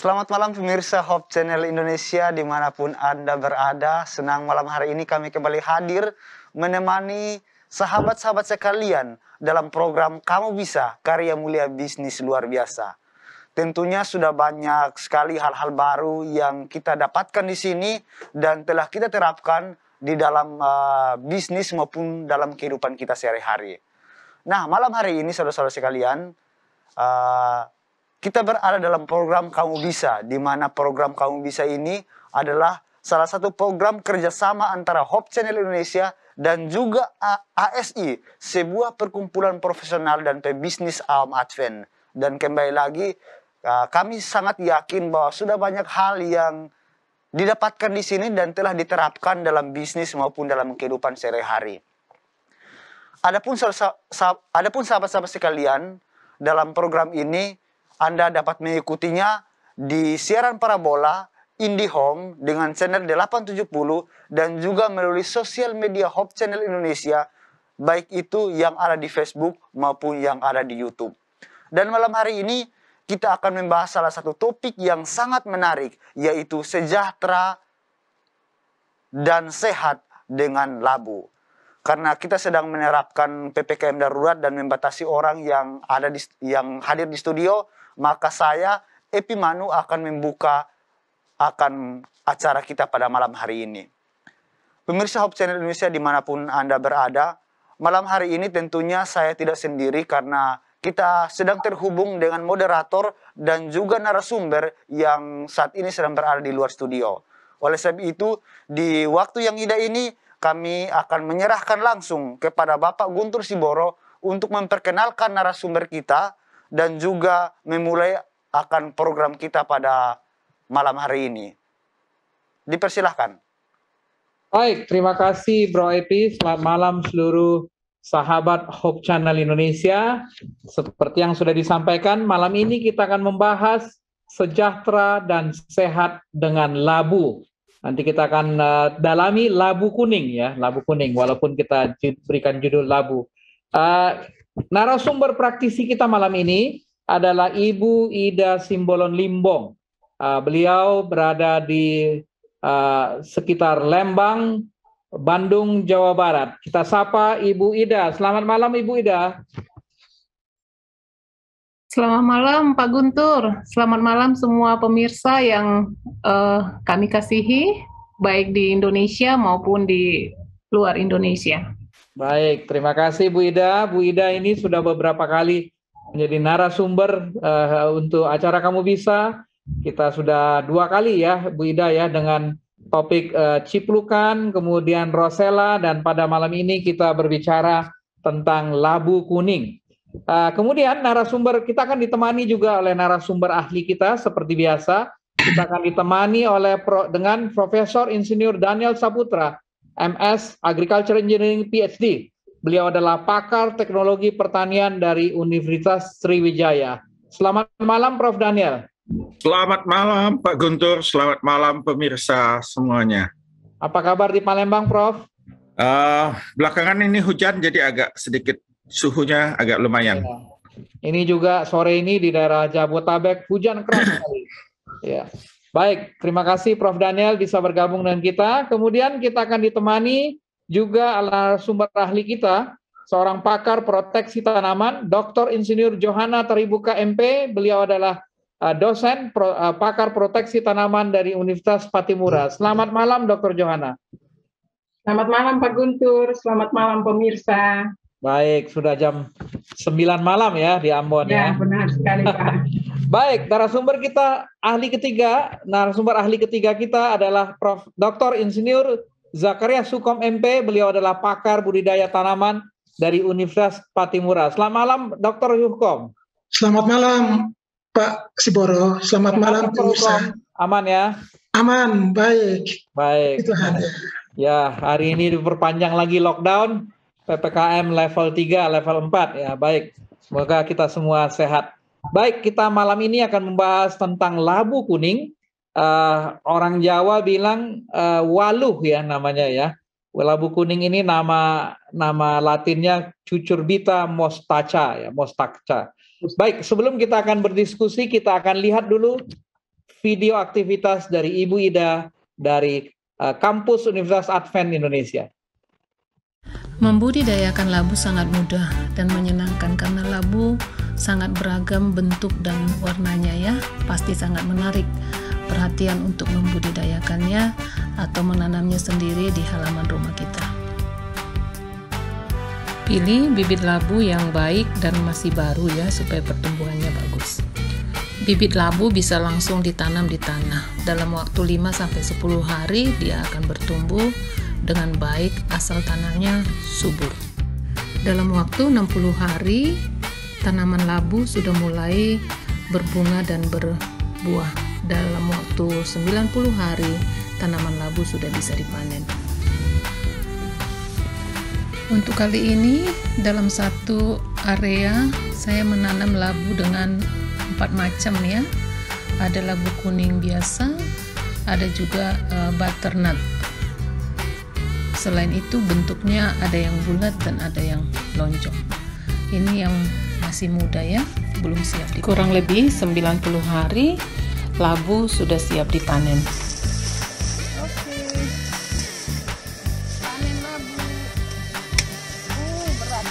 Selamat malam pemirsa Hope Channel Indonesia dimanapun Anda berada. Senang malam hari ini kami kembali hadir menemani sahabat-sahabat sekalian dalam program Kamu Bisa, Karya Mulia Bisnis Luar Biasa. Tentunya sudah banyak sekali hal-hal baru yang kita dapatkan di sini dan telah kita terapkan di dalam bisnis maupun dalam kehidupan kita sehari-hari. Nah, malam hari ini saudara-saudara sekalian, kita berada dalam program Kamu Bisa, di mana program Kamu Bisa ini adalah salah satu program kerjasama antara Hope Channel Indonesia dan juga ASI, sebuah perkumpulan profesional dan pebisnis Awam Advent. Dan kembali lagi, kami sangat yakin bahwa sudah banyak hal yang didapatkan di sini dan telah diterapkan dalam bisnis maupun dalam kehidupan sehari-hari. Adapun sahabat-sahabat sekalian, dalam program ini Anda dapat mengikutinya di siaran parabola IndiHome dengan channel 870 dan juga melalui sosial media Hope Channel Indonesia, baik itu yang ada di Facebook maupun yang ada di YouTube. Dan malam hari ini kita akan membahas salah satu topik yang sangat menarik, yaitu sejahtera dan sehat dengan labu. Karena kita sedang menerapkan PPKM darurat dan membatasi orang yang hadir di studio, maka saya, Epi Manu, akan membuka acara kita pada malam hari ini. Pemirsa Hope Channel Indonesia dimanapun Anda berada, malam hari ini tentunya saya tidak sendiri karena kita sedang terhubung dengan moderator dan juga narasumber yang saat ini sedang berada di luar studio. Oleh sebab itu, di waktu yang indah ini, kami akan menyerahkan langsung kepada Bapak Guntur Siboro untuk memperkenalkan narasumber kita dan juga memulai akan program kita pada malam hari ini. Dipersilahkan. Baik, terima kasih Bro Epi. Selamat malam seluruh sahabat Hope Channel Indonesia. Seperti yang sudah disampaikan, malam ini kita akan membahas sejahtera dan sehat dengan labu. Nanti kita akan dalami labu kuning ya, labu kuning, walaupun kita berikan judul labu. Narasumber praktisi kita malam ini adalah Ibu Ida Simbolon Limbong. Beliau berada di sekitar Lembang, Bandung, Jawa Barat. Kita sapa Ibu Ida. Selamat malam Ibu Ida. Selamat malam Pak Guntur. Selamat malam semua pemirsa yang kami kasihi, baik di Indonesia maupun di luar Indonesia. Baik, terima kasih Bu Ida. Bu Ida ini sudah beberapa kali menjadi narasumber untuk acara Kamu Bisa. Kita sudah 2 kali ya Bu Ida ya, dengan topik ciplukan, kemudian rosella, dan pada malam ini kita berbicara tentang labu kuning. Kemudian narasumber kita akan ditemani juga oleh narasumber ahli kita seperti biasa. Kita akan ditemani dengan Profesor Insinyur Daniel Saputra, MS Agriculture Engineering PhD. Beliau adalah pakar teknologi pertanian dari Universitas Sriwijaya. Selamat malam Prof. Daniel. Selamat malam Pak Guntur, selamat malam pemirsa semuanya. Apa kabar di Palembang Prof? Belakangan ini hujan jadi agak sedikit suhunya agak lumayan. Ya. Ini juga sore ini di daerah Jabotabek hujan keras sekali. Ya. Baik, terima kasih Prof. Daniel bisa bergabung dengan kita. Kemudian kita akan ditemani juga narasumber ahli kita, seorang pakar proteksi tanaman, Dr. Insinyur Johana Taribuka MP. Beliau adalah dosen pakar proteksi tanaman dari Universitas Patimura. Selamat malam Dr. Johana. Selamat malam Pak Guntur, selamat malam pemirsa. Baik, sudah jam 9 malam ya di Ambon ya. Ya, benar sekali Pak. Baik, narasumber ahli ketiga kita adalah Prof. Dr. Insinyur Zakaria Sukom MP. Beliau adalah pakar budidaya tanaman dari Universitas Patimura. Selamat malam, Dr. Hukom. Selamat malam, Pak Siboro. Selamat malam, Dr. Hukom. Aman ya? Aman, baik. Baik. Itu hanya. Ya, hari ini diperpanjang lagi lockdown, PPKM level 3, level 4. Ya, baik. Semoga kita semua sehat. Baik, kita malam ini akan membahas tentang labu kuning. Orang Jawa bilang waluh ya namanya ya. Labu kuning ini nama Latinnya Cucurbita mostacha ya, mostacha. Baik, sebelum kita akan berdiskusi, kita akan lihat dulu video aktivitas dari Ibu Ida dari kampus Universitas Advent Indonesia. Membudidayakan labu sangat mudah dan menyenangkan karena labu sangat beragam bentuk dan warnanya ya, pasti sangat menarik perhatian untuk membudidayakannya atau menanamnya sendiri di halaman rumah kita. Pilih bibit labu yang baik dan masih baru ya supaya pertumbuhannya bagus. Bibit labu bisa langsung ditanam di tanah. Dalam waktu 5-10 hari dia akan bertumbuh dengan baik asal tanahnya subur. Dalam waktu 60 hari tanaman labu sudah mulai berbunga dan berbuah. Dalam waktu 90 hari tanaman labu sudah bisa dipanen. Untuk kali ini dalam satu area saya menanam labu dengan 4 macam ya. Ada labu kuning biasa, ada juga butternut. Selain itu bentuknya ada yang bulat dan ada yang lonjong. Ini yang masih muda ya, belum siap dipanen. Kurang lebih 90 hari labu sudah siap dipanen. Oke. Panen labu. Berat.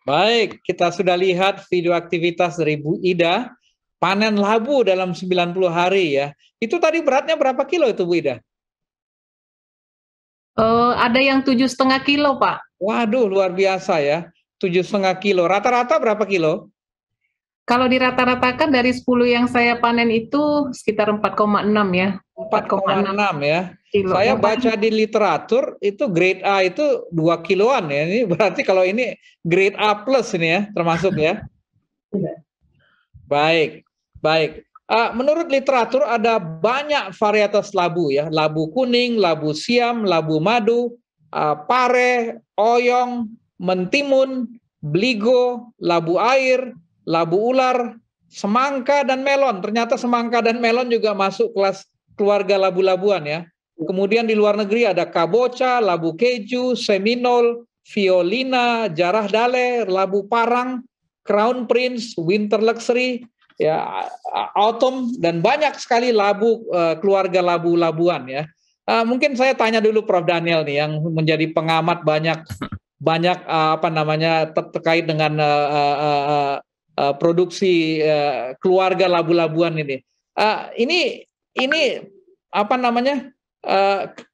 Baik, kita sudah lihat video aktivitas dari Bu Ida, panen labu dalam 90 hari ya. Itu tadi beratnya berapa kilo itu Bu Ida? Ada yang 7,5 kilo, Pak. Waduh, luar biasa ya. 7,5 kilo. Rata-rata berapa kilo? Kalau dirata-ratakan dari 10 yang saya panen itu sekitar 4,6 ya. 4,6 ya. Kilo. Saya baca di literatur itu grade A itu 2 kiloan ya. Ini berarti kalau ini grade A plus ini ya, termasuk ya. Baik, baik. Menurut literatur ada banyak varietas labu ya. Labu kuning, labu siam, labu madu, pare, oyong, mentimun, beligo, labu air, labu ular, semangka, dan melon. Ternyata semangka dan melon juga masuk kelas keluarga labu-labuan ya. Kemudian di luar negeri ada kabocha, labu keju, seminole, violina, jarah dale, labu parang, crown prince, winter luxury, ya, autumn, dan banyak sekali labu keluarga labu-labuan ya. Mungkin saya tanya dulu Prof Daniel nih yang menjadi pengamat banyak terkait dengan produksi keluarga labu-labuan ini. Ini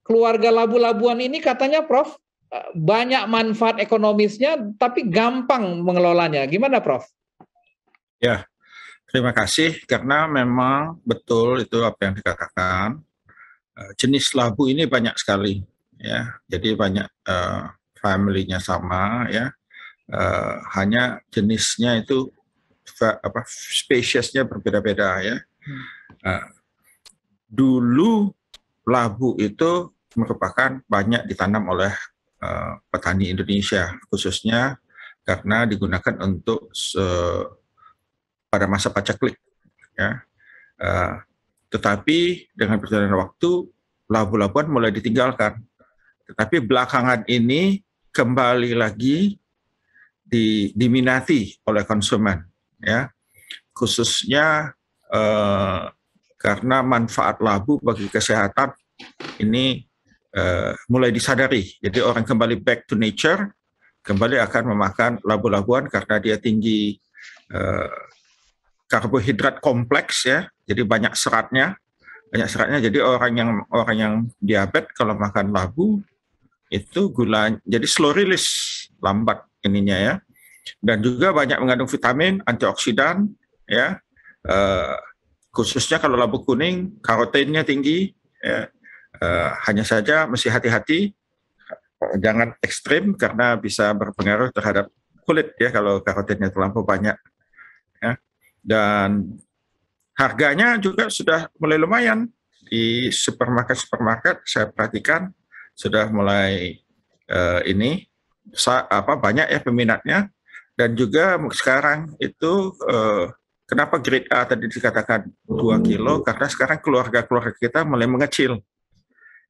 keluarga labu-labuan ini katanya Prof banyak manfaat ekonomisnya tapi gampang mengelolanya. Gimana Prof? Ya, terima kasih karena memang betul itu apa yang dikatakan. Jenis labu ini banyak sekali ya. Jadi banyak family-nya sama ya. Hanya jenisnya itu spesiesnya berbeda-beda ya. Dulu labu itu merupakan banyak ditanam oleh petani Indonesia, khususnya karena digunakan untuk pada masa paceklik. Ya. Tetapi dengan perjalanan waktu, labu-labuan mulai ditinggalkan. Tetapi belakangan ini kembali lagi diminati oleh konsumen, ya, khususnya karena manfaat labu bagi kesehatan ini mulai disadari. Jadi orang kembali back to nature, kembali akan memakan labu-labuan karena dia tinggi karbohidrat kompleks ya, jadi banyak seratnya. Jadi orang yang diabetes kalau makan labu itu gula jadi slow release, lambat ininya ya. Dan juga banyak mengandung vitamin, antioksidan ya. khususnya kalau labu kuning, karoteinnya tinggi, ya, hanya saja mesti hati-hati, jangan ekstrim karena bisa berpengaruh terhadap kulit ya kalau karoteinnya terlampau banyak. Ya. Dan harganya juga sudah mulai lumayan di supermarket saya perhatikan sudah mulai banyak ya peminatnya, dan juga sekarang itu kenapa grade A tadi dikatakan 2 kilo karena sekarang keluarga kita mulai mengecil.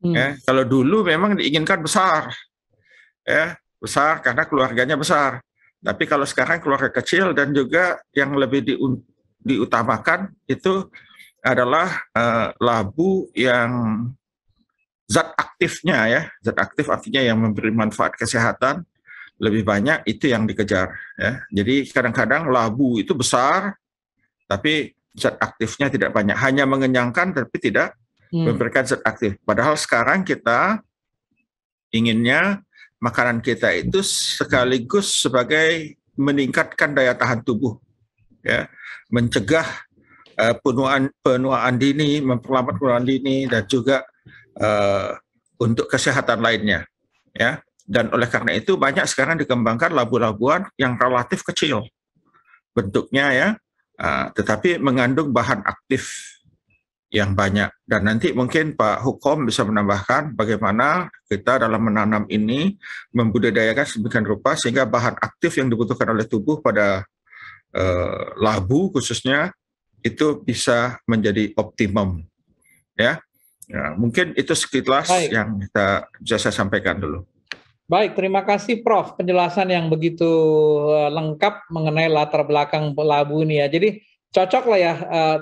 Ya, kalau dulu memang diinginkan besar, ya besar karena keluarganya besar. Tapi kalau sekarang keluarga kecil dan juga yang lebih diutamakan itu adalah labu yang zat aktifnya ya, zat aktif artinya yang memberi manfaat kesehatan lebih banyak, itu yang dikejar ya. Jadi kadang-kadang labu itu besar tapi zat aktifnya tidak banyak, hanya mengenyangkan tapi tidak memberikan zat aktif. Padahal sekarang kita inginnya makanan kita itu sekaligus sebagai meningkatkan daya tahan tubuh, ya, mencegah penuaan dini, memperlambat penuaan dini, dan juga untuk kesehatan lainnya, ya. Dan oleh karena itu banyak sekarang dikembangkan labu-labuan yang relatif kecil bentuknya ya, tetapi mengandung bahan aktif yang banyak. Dan nanti mungkin Pak Hukom bisa menambahkan bagaimana kita dalam menanam ini membudidayakan sedemikian rupa sehingga bahan aktif yang dibutuhkan oleh tubuh pada labu khususnya itu bisa menjadi optimum, ya. Ya, mungkin itu sekilas yang bisa saya sampaikan dulu. Baik, terima kasih Prof. Penjelasan yang begitu lengkap mengenai latar belakang labu ini ya. Jadi cocok lah ya,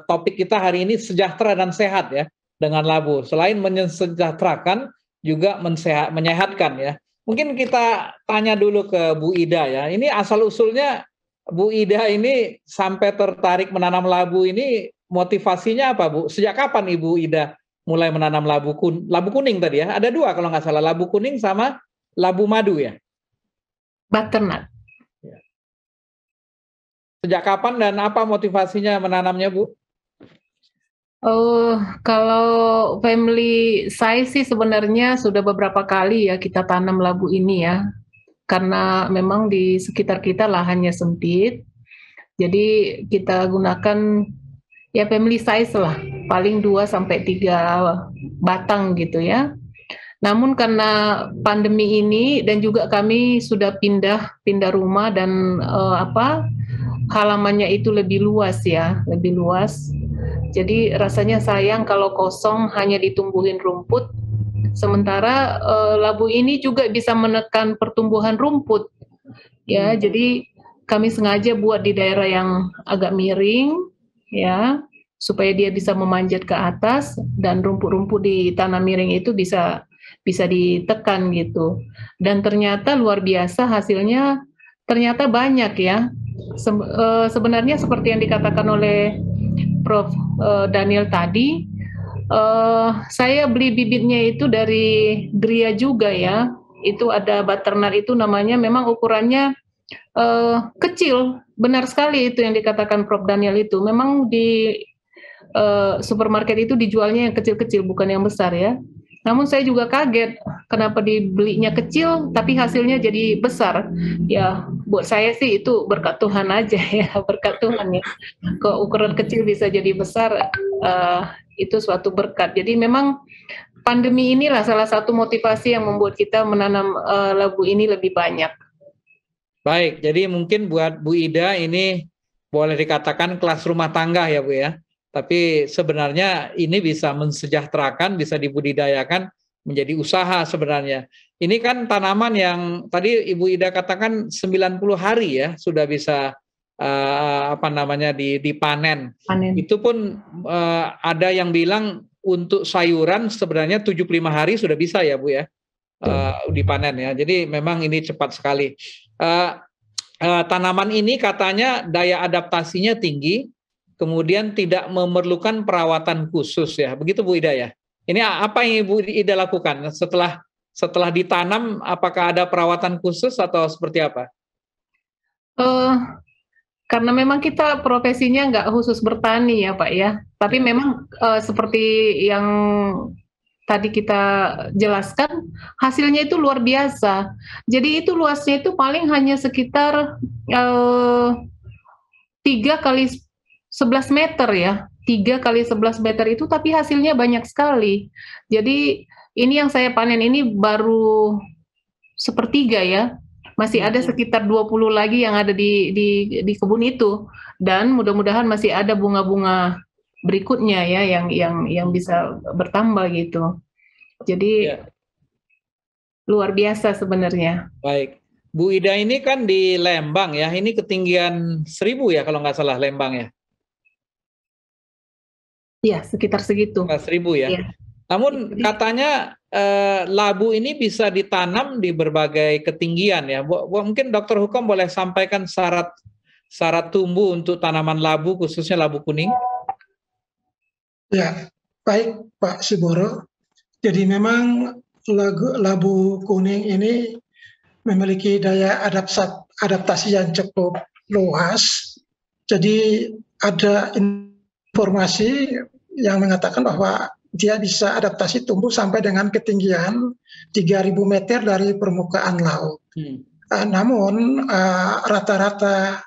topik kita hari ini sejahtera dan sehat ya dengan labu. Selain mensejahterakan juga menyehatkan ya. Mungkin kita tanya dulu ke Bu Ida ya. Ini asal usulnya Bu Ida ini sampai tertarik menanam labu ini motivasinya apa Bu? Sejak kapan Ibu Ida mulai menanam labu kuning tadi ya? Ada 2 kalau nggak salah, labu kuning sama labu madu ya? Butternut. Sejak kapan dan apa motivasinya menanamnya, Bu? Kalau family saya sih sebenarnya sudah beberapa kali ya kita tanam labu ini ya. Karena memang di sekitar kita lahannya sempit. Jadi kita gunakan ya family size lah, paling 2-3 batang gitu ya. Namun karena pandemi ini dan juga kami sudah pindah rumah dan halamannya itu lebih luas ya, lebih luas. Jadi rasanya sayang kalau kosong hanya ditumbuhin rumput. Sementara labu ini juga bisa menekan pertumbuhan rumput. Ya, jadi kami sengaja buat di daerah yang agak miring ya, supaya dia bisa memanjat ke atas dan rumput-rumput di tanah miring itu bisa ditekan gitu. Dan ternyata luar biasa hasilnya, ternyata banyak ya. Sebenarnya seperti yang dikatakan oleh Prof. Daniel tadi, saya beli bibitnya itu dari Gria juga ya. Itu ada butternut itu namanya, memang ukurannya kecil. Benar sekali itu yang dikatakan Prof. Daniel itu. Memang di supermarket itu dijualnya yang kecil-kecil, bukan yang besar ya. Namun saya juga kaget kenapa dibelinya kecil tapi hasilnya jadi besar. Ya buat saya sih itu berkat Tuhan aja ya, berkat Tuhan ya. Kok ukuran kecil bisa jadi besar, itu suatu berkat. Jadi memang pandemi inilah salah satu motivasi yang membuat kita menanam labu ini lebih banyak. Baik, jadi mungkin buat Bu Ida ini boleh dikatakan kelas rumah tangga ya Bu ya. Tapi sebenarnya ini bisa mensejahterakan, bisa dibudidayakan menjadi usaha sebenarnya. Ini kan tanaman yang tadi Ibu Ida katakan 90 hari ya sudah bisa dipanen. Itu pun ada yang bilang untuk sayuran sebenarnya 75 hari sudah bisa ya Bu ya dipanen ya. Jadi memang ini cepat sekali. Tanaman ini katanya daya adaptasinya tinggi, kemudian tidak memerlukan perawatan khusus ya, begitu Bu Ida ya. Ini apa yang Ibu Ida lakukan setelah ditanam? Apakah ada perawatan khusus atau seperti apa? karena memang kita profesinya nggak khusus bertani ya Pak ya, tapi memang seperti yang tadi kita jelaskan, hasilnya itu luar biasa. Jadi itu luasnya itu paling hanya sekitar 3 kali 11 meter ya, 3 kali 11 meter itu, tapi hasilnya banyak sekali. Jadi ini yang saya panen ini baru sepertiga ya, masih ada sekitar 20 lagi yang ada di kebun itu, dan mudah-mudahan masih ada bunga-bunga berikutnya ya yang bisa bertambah gitu. Jadi luar biasa sebenarnya. Baik. Bu Ida ini kan di Lembang ya, ini ketinggian 1000 ya kalau nggak salah Lembang ya? Iya, sekitar segitu. 1000 ya? Iya. Namun katanya labu ini bisa ditanam di berbagai ketinggian ya. Mungkin Dr. Hukom boleh sampaikan syarat tumbuh untuk tanaman labu, khususnya labu kuning? Ya, baik Pak Siboro. Jadi memang labu kuning ini memiliki daya adaptasi yang cukup luas. Jadi ada informasi yang mengatakan bahwa dia bisa adaptasi tumbuh sampai dengan ketinggian 3.000 meter dari permukaan laut. Namun rata-rata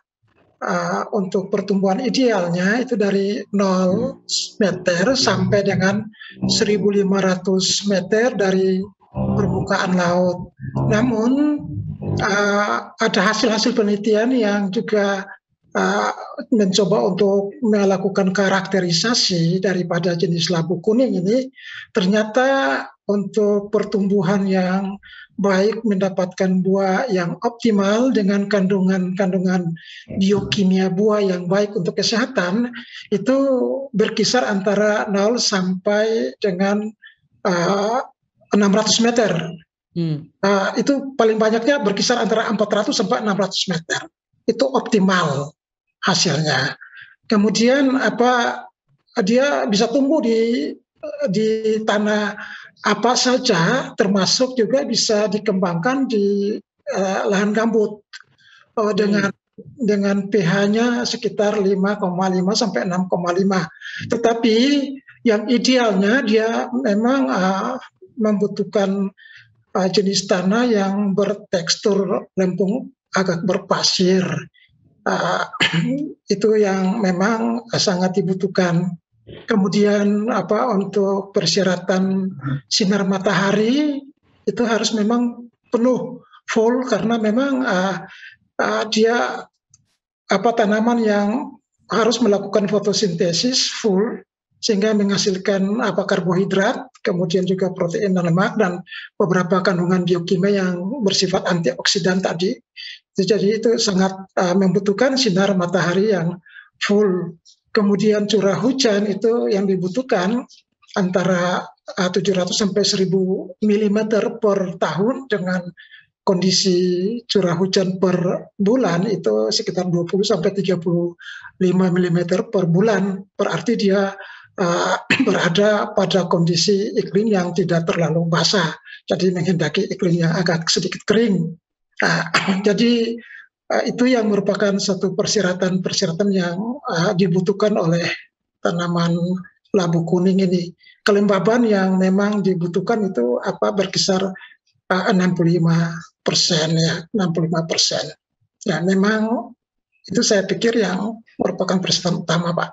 untuk pertumbuhan idealnya itu dari 0 meter sampai dengan 1.500 meter dari permukaan laut. Namun ada hasil-hasil penelitian yang juga mencoba untuk melakukan karakterisasi daripada jenis labu kuning ini. Ternyata untuk pertumbuhan yang baik, mendapatkan buah yang optimal dengan kandungan biokimia buah yang baik untuk kesehatan, itu berkisar antara 0 sampai dengan 600 meter. Itu paling banyaknya berkisar antara 400 sampai 600 meter. Itu optimal hasilnya. Kemudian dia bisa tumbuh di tanah apa saja, termasuk juga bisa dikembangkan di lahan gambut dengan pH-nya sekitar 5,5 sampai 6,5. Tetapi yang idealnya dia memang membutuhkan jenis tanah yang bertekstur lempung agak berpasir. Itu yang memang sangat dibutuhkan. Kemudian untuk persyaratan sinar matahari itu harus memang penuh full, karena memang dia tanaman yang harus melakukan fotosintesis full sehingga menghasilkan karbohidrat, kemudian juga protein dan lemak, dan beberapa kandungan biokimia yang bersifat antioksidan tadi. Jadi itu sangat membutuhkan sinar matahari yang full. Kemudian curah hujan itu yang dibutuhkan antara 700 sampai 1000 mm per tahun, dengan kondisi curah hujan per bulan itu sekitar 20 sampai 35 mm per bulan. Berarti dia berada pada kondisi iklim yang tidak terlalu basah, jadi menghendaki iklim yang agak sedikit kering. Jadi itu yang merupakan satu persyaratan yang dibutuhkan oleh tanaman labu kuning ini. Kelembaban yang memang dibutuhkan itu berkisar 65% ya, 65%. Ya, memang itu saya pikir yang merupakan persyaratan utama, Pak.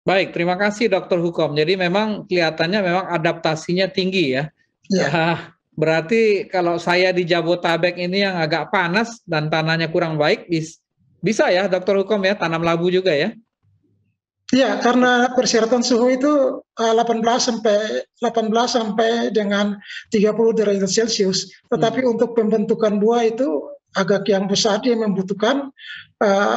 Baik, terima kasih Dr. Hukom. Jadi memang kelihatannya memang adaptasinya tinggi ya. Ya, berarti kalau saya di Jabotabek ini yang agak panas dan tanahnya kurang baik, bisa ya Dr. Hukom ya, tanam labu juga ya? Iya, karena persyaratan suhu itu 18 sampai dengan 30 derajat Celcius. Tetapi untuk pembentukan buah itu agak yang besar, dia membutuhkan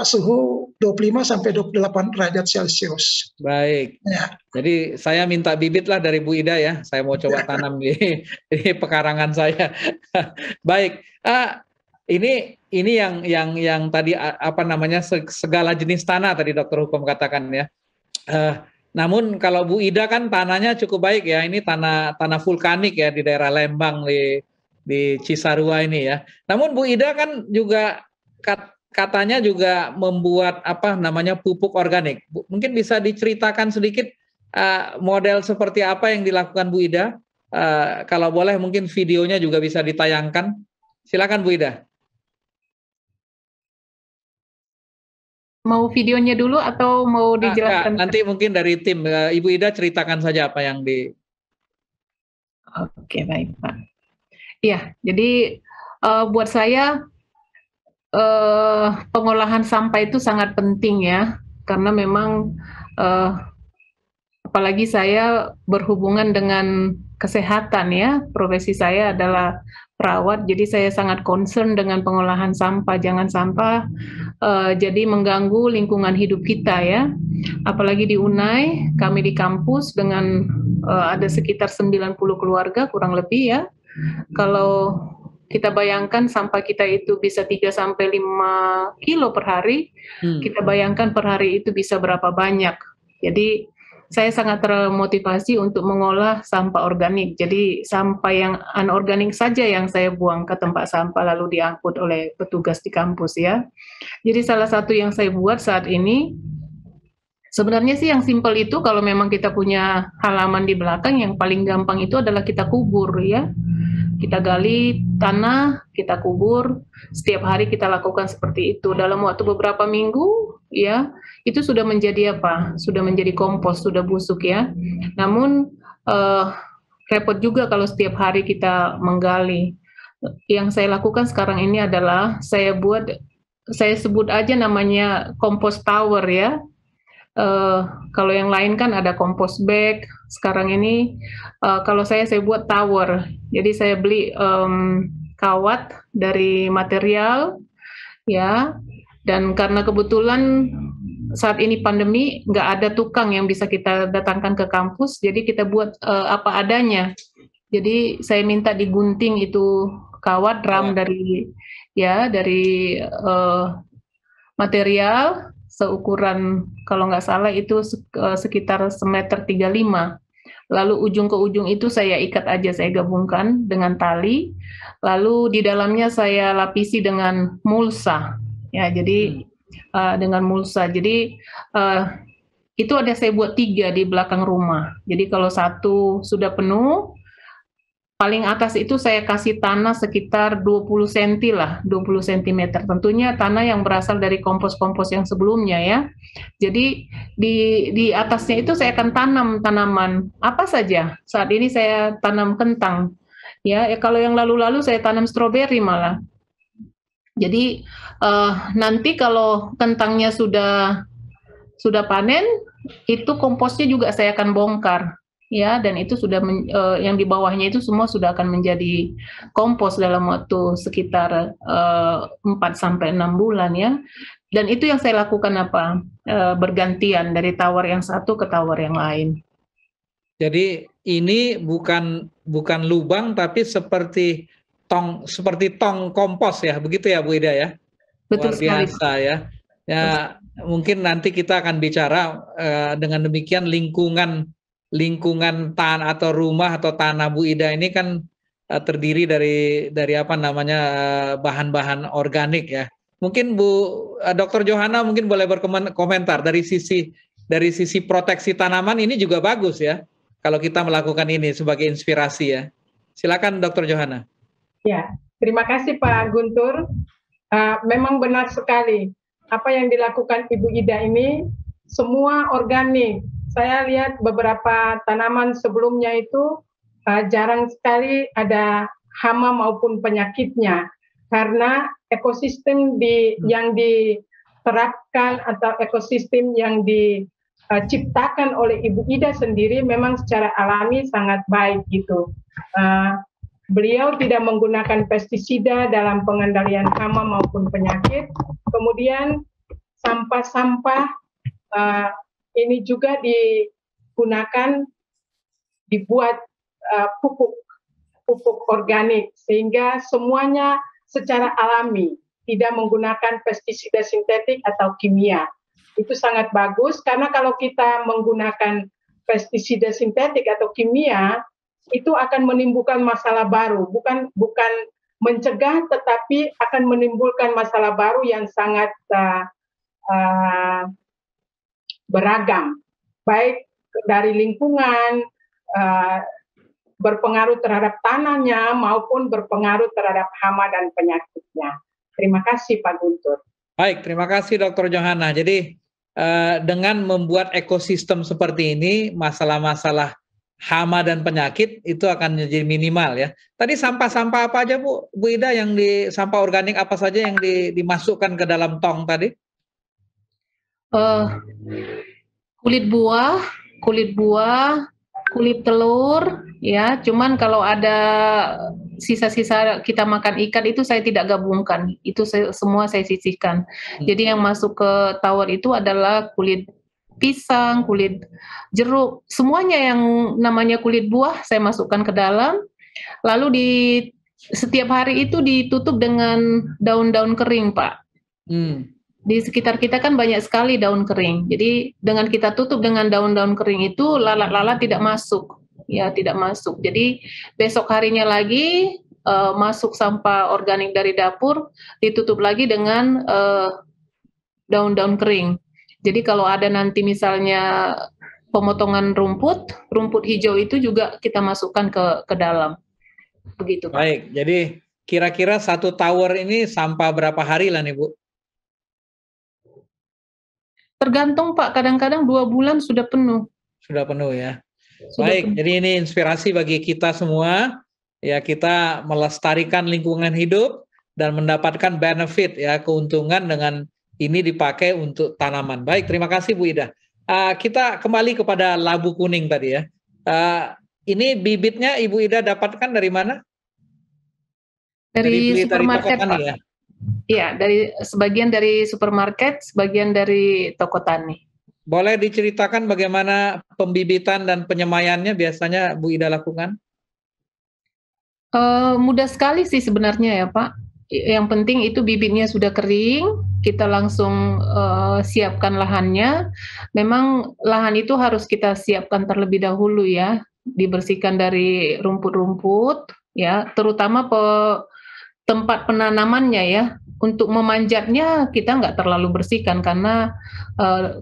suhu 25 sampai 28 derajat Celcius. Baik. Ya. Jadi saya minta bibit lah dari Bu Ida ya. Saya mau coba tanam di pekarangan saya. Baik. Ini yang tadi segala jenis tanah tadi Dr. Hukom katakan ya. Namun kalau Bu Ida kan tanahnya cukup baik ya. Ini tanah vulkanik ya di daerah Lembang di Cisarua ini ya. Namun Bu Ida kan juga katanya juga membuat apa namanya pupuk organik. Mungkin bisa diceritakan sedikit model seperti apa yang dilakukan Bu Ida? Kalau boleh mungkin videonya juga bisa ditayangkan. Silakan Bu Ida. Mau videonya dulu atau mau dijelaskan? Nanti mungkin dari tim Ibu Ida ceritakan saja apa yang di. Oke, baik Pak. Iya, jadi buat saya pengolahan sampah itu sangat penting ya, karena memang apalagi saya berhubungan dengan kesehatan ya, profesi saya adalah perawat, jadi saya sangat concern dengan pengolahan sampah. Jangan sampah jadi mengganggu lingkungan hidup kita ya. Apalagi di UNAI, kami di kampus dengan ada sekitar 90 keluarga kurang lebih ya. Kalau kita bayangkan sampah kita itu bisa 3-5 kilo per hari, kita bayangkan per hari itu bisa berapa banyak. Jadi saya sangat termotivasi untuk mengolah sampah organik. Jadi sampah yang anorganik saja yang saya buang ke tempat sampah lalu diangkut oleh petugas di kampus ya. Jadi salah satu yang saya buat saat ini, sebenarnya sih yang simpel itu kalau memang kita punya halaman di belakang, yang paling gampang itu adalah kita kubur ya. Kita gali tanah, kita kubur, setiap hari kita lakukan seperti itu. Dalam waktu beberapa minggu, ya, itu sudah menjadi apa? Sudah menjadi kompos, sudah busuk ya. Namun, repot juga kalau setiap hari kita menggali. Yang saya lakukan sekarang ini adalah, saya sebut aja namanya kompos tower ya. Kalau yang lain kan ada kompos bag. Sekarang ini kalau saya buat tower. Jadi saya beli kawat dari material ya. Dan karena kebetulan saat ini pandemi nggak ada tukang yang bisa kita datangkan ke kampus, jadi kita buat apa adanya. Jadi saya minta digunting itu kawat drum dari material seukuran kalau nggak salah itu sekitar 1,35 meter. Lalu ujung ke ujung itu saya ikat aja, saya gabungkan dengan tali. Lalu di dalamnya saya lapisi dengan mulsa. Ya, jadi dengan mulsa. Jadi itu ada saya buat 3 di belakang rumah. Jadi kalau satu sudah penuh, paling atas itu saya kasih tanah sekitar 20 cm lah, 20 cm. Tentunya tanah yang berasal dari kompos-kompos yang sebelumnya ya. Jadi di atasnya itu saya akan tanam tanaman apa saja. Saat ini saya tanam kentang. Ya, kalau yang lalu-lalu saya tanam stroberi malah. Jadi nanti kalau kentangnya sudah panen, itu komposnya juga saya akan bongkar. Ya, dan itu sudah yang di bawahnya itu semua sudah akan menjadi kompos dalam waktu sekitar 4-6 bulan ya. Dan itu yang saya lakukan bergantian dari tower yang satu ke tower yang lain. Jadi ini bukan lubang tapi seperti tong kompos ya, begitu ya Bu Ida ya. Betul sekali. Luar biasa ya. Ya, mungkin nanti kita akan bicara dengan demikian lingkungan tanah atau rumah atau tanah Bu Ida ini kan terdiri dari apa namanya bahan-bahan organik ya. Mungkin Dr. Johana mungkin boleh berkomentar dari sisi proteksi tanaman ini juga bagus ya. Kalau kita melakukan ini sebagai inspirasi ya. Silakan Dr. Johana. Ya, terima kasih Pak Guntur. Memang benar sekali apa yang dilakukan Ibu Ida ini semua organik. Saya lihat beberapa tanaman sebelumnya itu jarang sekali ada hama maupun penyakitnya karena ekosistem yang diterapkan atau ekosistem yang diciptakan oleh Ibu Ida sendiri memang secara alami sangat baik gitu. Beliau tidak menggunakan pestisida dalam pengendalian hama maupun penyakit. Kemudian sampah-sampah ini juga dibuat pupuk organik sehingga semuanya secara alami, tidak menggunakan pestisida sintetik atau kimia. Itu sangat bagus karena kalau kita menggunakan pestisida sintetik atau kimia itu akan menimbulkan masalah baru, bukan mencegah tetapi akan menimbulkan masalah baru yang sangat beragam, baik dari lingkungan, berpengaruh terhadap tanahnya maupun berpengaruh terhadap hama dan penyakitnya. Terima kasih Pak Guntur. Baik, terima kasih Dr. Johanna. Jadi dengan membuat ekosistem seperti ini, masalah-masalah hama dan penyakit itu akan menjadi minimal ya. Tadi sampah-sampah apa aja Bu Ida, yang di sampah organik apa saja yang dimasukkan ke dalam tong tadi? Kulit buah, kulit telur, ya. Cuman kalau ada sisa-sisa kita makan ikan itu saya tidak gabungkan, itu semua saya sisihkan. Jadi yang masuk ke tower itu adalah kulit pisang, kulit jeruk, semuanya yang namanya kulit buah saya masukkan ke dalam. Lalu setiap hari itu ditutup dengan daun-daun kering, Pak. Di sekitar kita kan banyak sekali daun kering. Jadi dengan kita tutup dengan daun-daun kering itu, lalat-lalat tidak masuk. Ya, tidak masuk. Jadi besok harinya lagi masuk sampah organik dari dapur, ditutup lagi dengan daun-daun kering. Jadi kalau ada nanti misalnya pemotongan rumput hijau itu juga kita masukkan ke dalam. Begitu, Pak. Baik, jadi kira-kira satu tower ini sampah berapa hari lah nih, Bu? Tergantung, Pak. Kadang-kadang 2 bulan sudah penuh. Sudah penuh ya. Sudah Baik, penuh. jadi ini inspirasi bagi kita semua. Ya, kita melestarikan lingkungan hidup dan mendapatkan benefit ya, keuntungan dengan ini dipakai untuk tanaman. Baik, terima kasih Bu Ida. Kita kembali kepada labu kuning tadi ya. Ini bibitnya Ibu Ida dapatkan dari mana? Dari supermarket, toko tani, Pak. Ya? Iya, sebagian dari supermarket, sebagian dari toko tani. Boleh diceritakan bagaimana pembibitan dan penyemaiannya biasanya Bu Ida lakukan? Mudah sekali sih sebenarnya ya Pak. Yang penting itu bibitnya sudah kering, kita langsung siapkan lahannya. Memang lahan itu harus kita siapkan terlebih dahulu ya, dibersihkan dari rumput-rumput ya, terutama tempat penanamannya ya. Untuk memanjatnya kita nggak terlalu bersihkan karena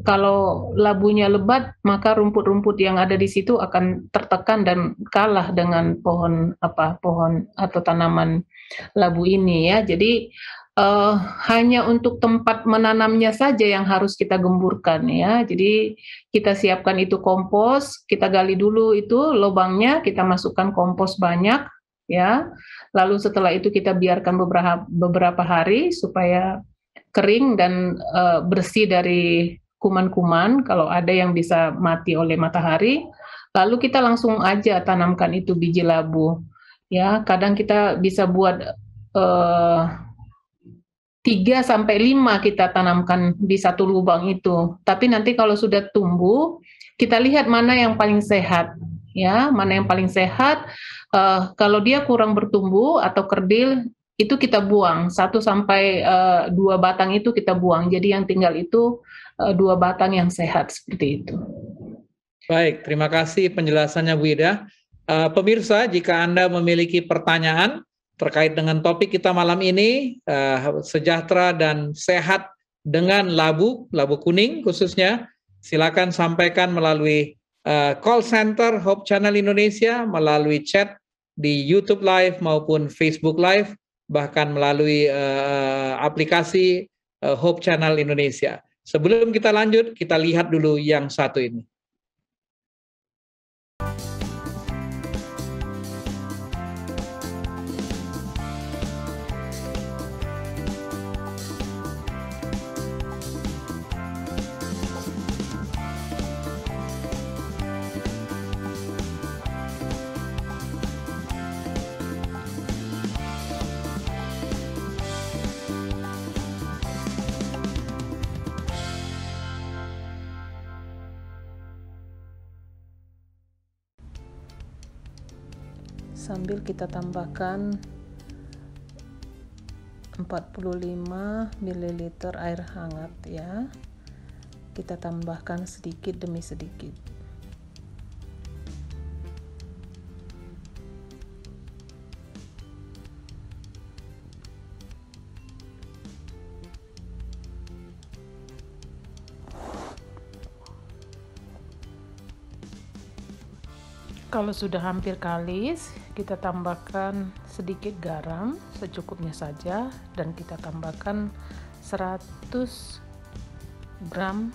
kalau labunya lebat maka rumput-rumput yang ada di situ akan tertekan dan kalah dengan pohon atau tanaman labu ini ya. Jadi hanya untuk tempat menanamnya saja yang harus kita gemburkan ya. Jadi kita siapkan itu kompos, kita gali dulu itu lubangnya, kita masukkan kompos banyak ya. Lalu setelah itu kita biarkan beberapa hari supaya kering dan bersih dari kuman-kuman kalau ada yang bisa mati oleh matahari. Lalu kita langsung aja tanamkan itu biji labu. Ya, kadang kita bisa buat 3 sampai 5 kita tanamkan di satu lubang itu. Tapi nanti kalau sudah tumbuh, kita lihat mana yang paling sehat. Ya, mana yang paling sehat. Kalau dia kurang bertumbuh atau kerdil, itu kita buang. 1 sampai 2 batang itu kita buang. Jadi yang tinggal itu 2 batang yang sehat seperti itu. Baik, terima kasih penjelasannya Bu Ida. Pemirsa, jika Anda memiliki pertanyaan terkait dengan topik kita malam ini, sejahtera dan sehat dengan labu kuning khususnya, silakan sampaikan melalui call center Hope Channel Indonesia, melalui chat di YouTube Live maupun Facebook Live, bahkan melalui aplikasi Hope Channel Indonesia. Sebelum kita lanjut, kita lihat dulu yang satu ini. Sambil kita tambahkan 45 ml air hangat ya. Kita tambahkan sedikit demi sedikit. Kalau sudah hampir kalis, kita tambahkan sedikit garam secukupnya saja dan kita tambahkan 100 gram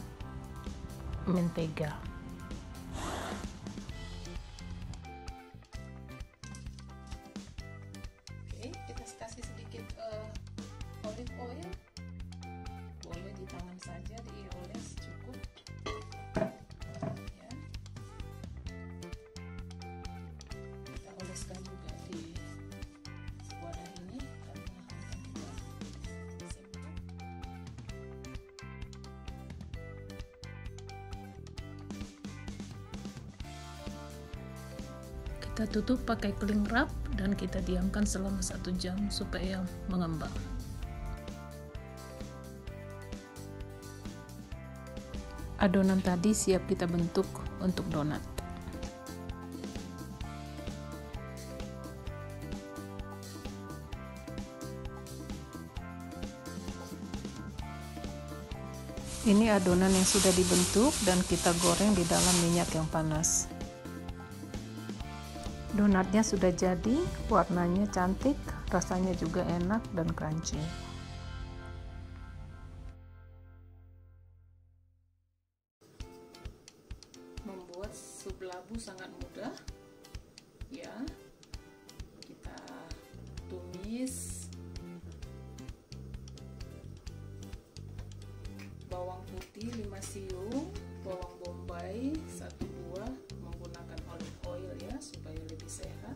mentega. Oke, kita kasih sedikit olive oil. Boleh di tangan saja, dioles cukup. Ya. Kita oleskan juga di wadah ini karena akan kita simpan. Kita tutup pakai cling wrap dan kita diamkan selama 1 jam supaya mengembang. Adonan tadi siap kita bentuk untuk donat. Ini adonan yang sudah dibentuk dan kita goreng di dalam minyak yang panas. Donatnya sudah jadi, warnanya cantik, rasanya juga enak dan crunchy. Membuat sup labu sangat mudah, ya. Kita tumis bawang putih 5 siung, bawang bombay 1 buah, menggunakan olive oil ya supaya lebih sehat.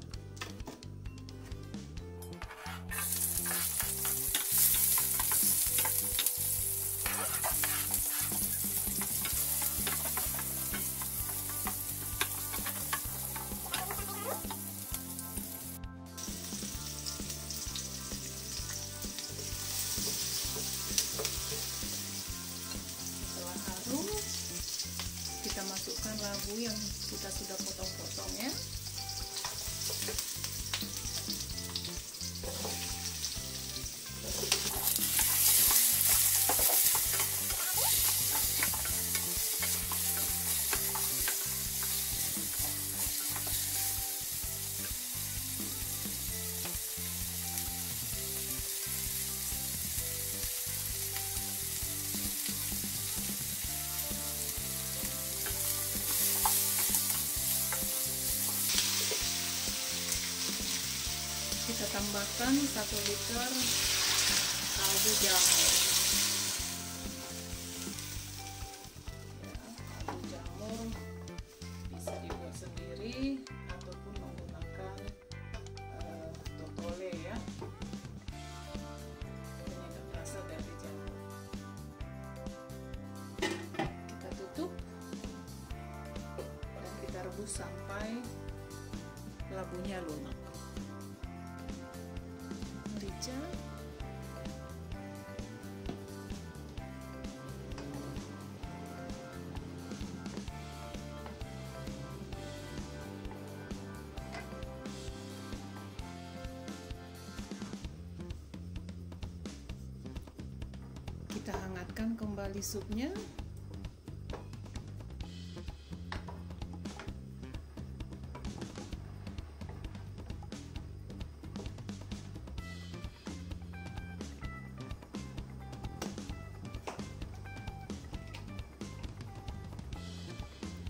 Setelah harum, kita masukkan labu yang kita sudah potong-potong ya. Kita tambahkan 1 liter kaldu jamur. Ya, kaldu jamur bisa dibuat sendiri ataupun menggunakan totole ya, penyedap rasa dari jamur. Kita tutup dan kita rebus sampai labunya lunak. Merica, kita hangatkan kembali supnya.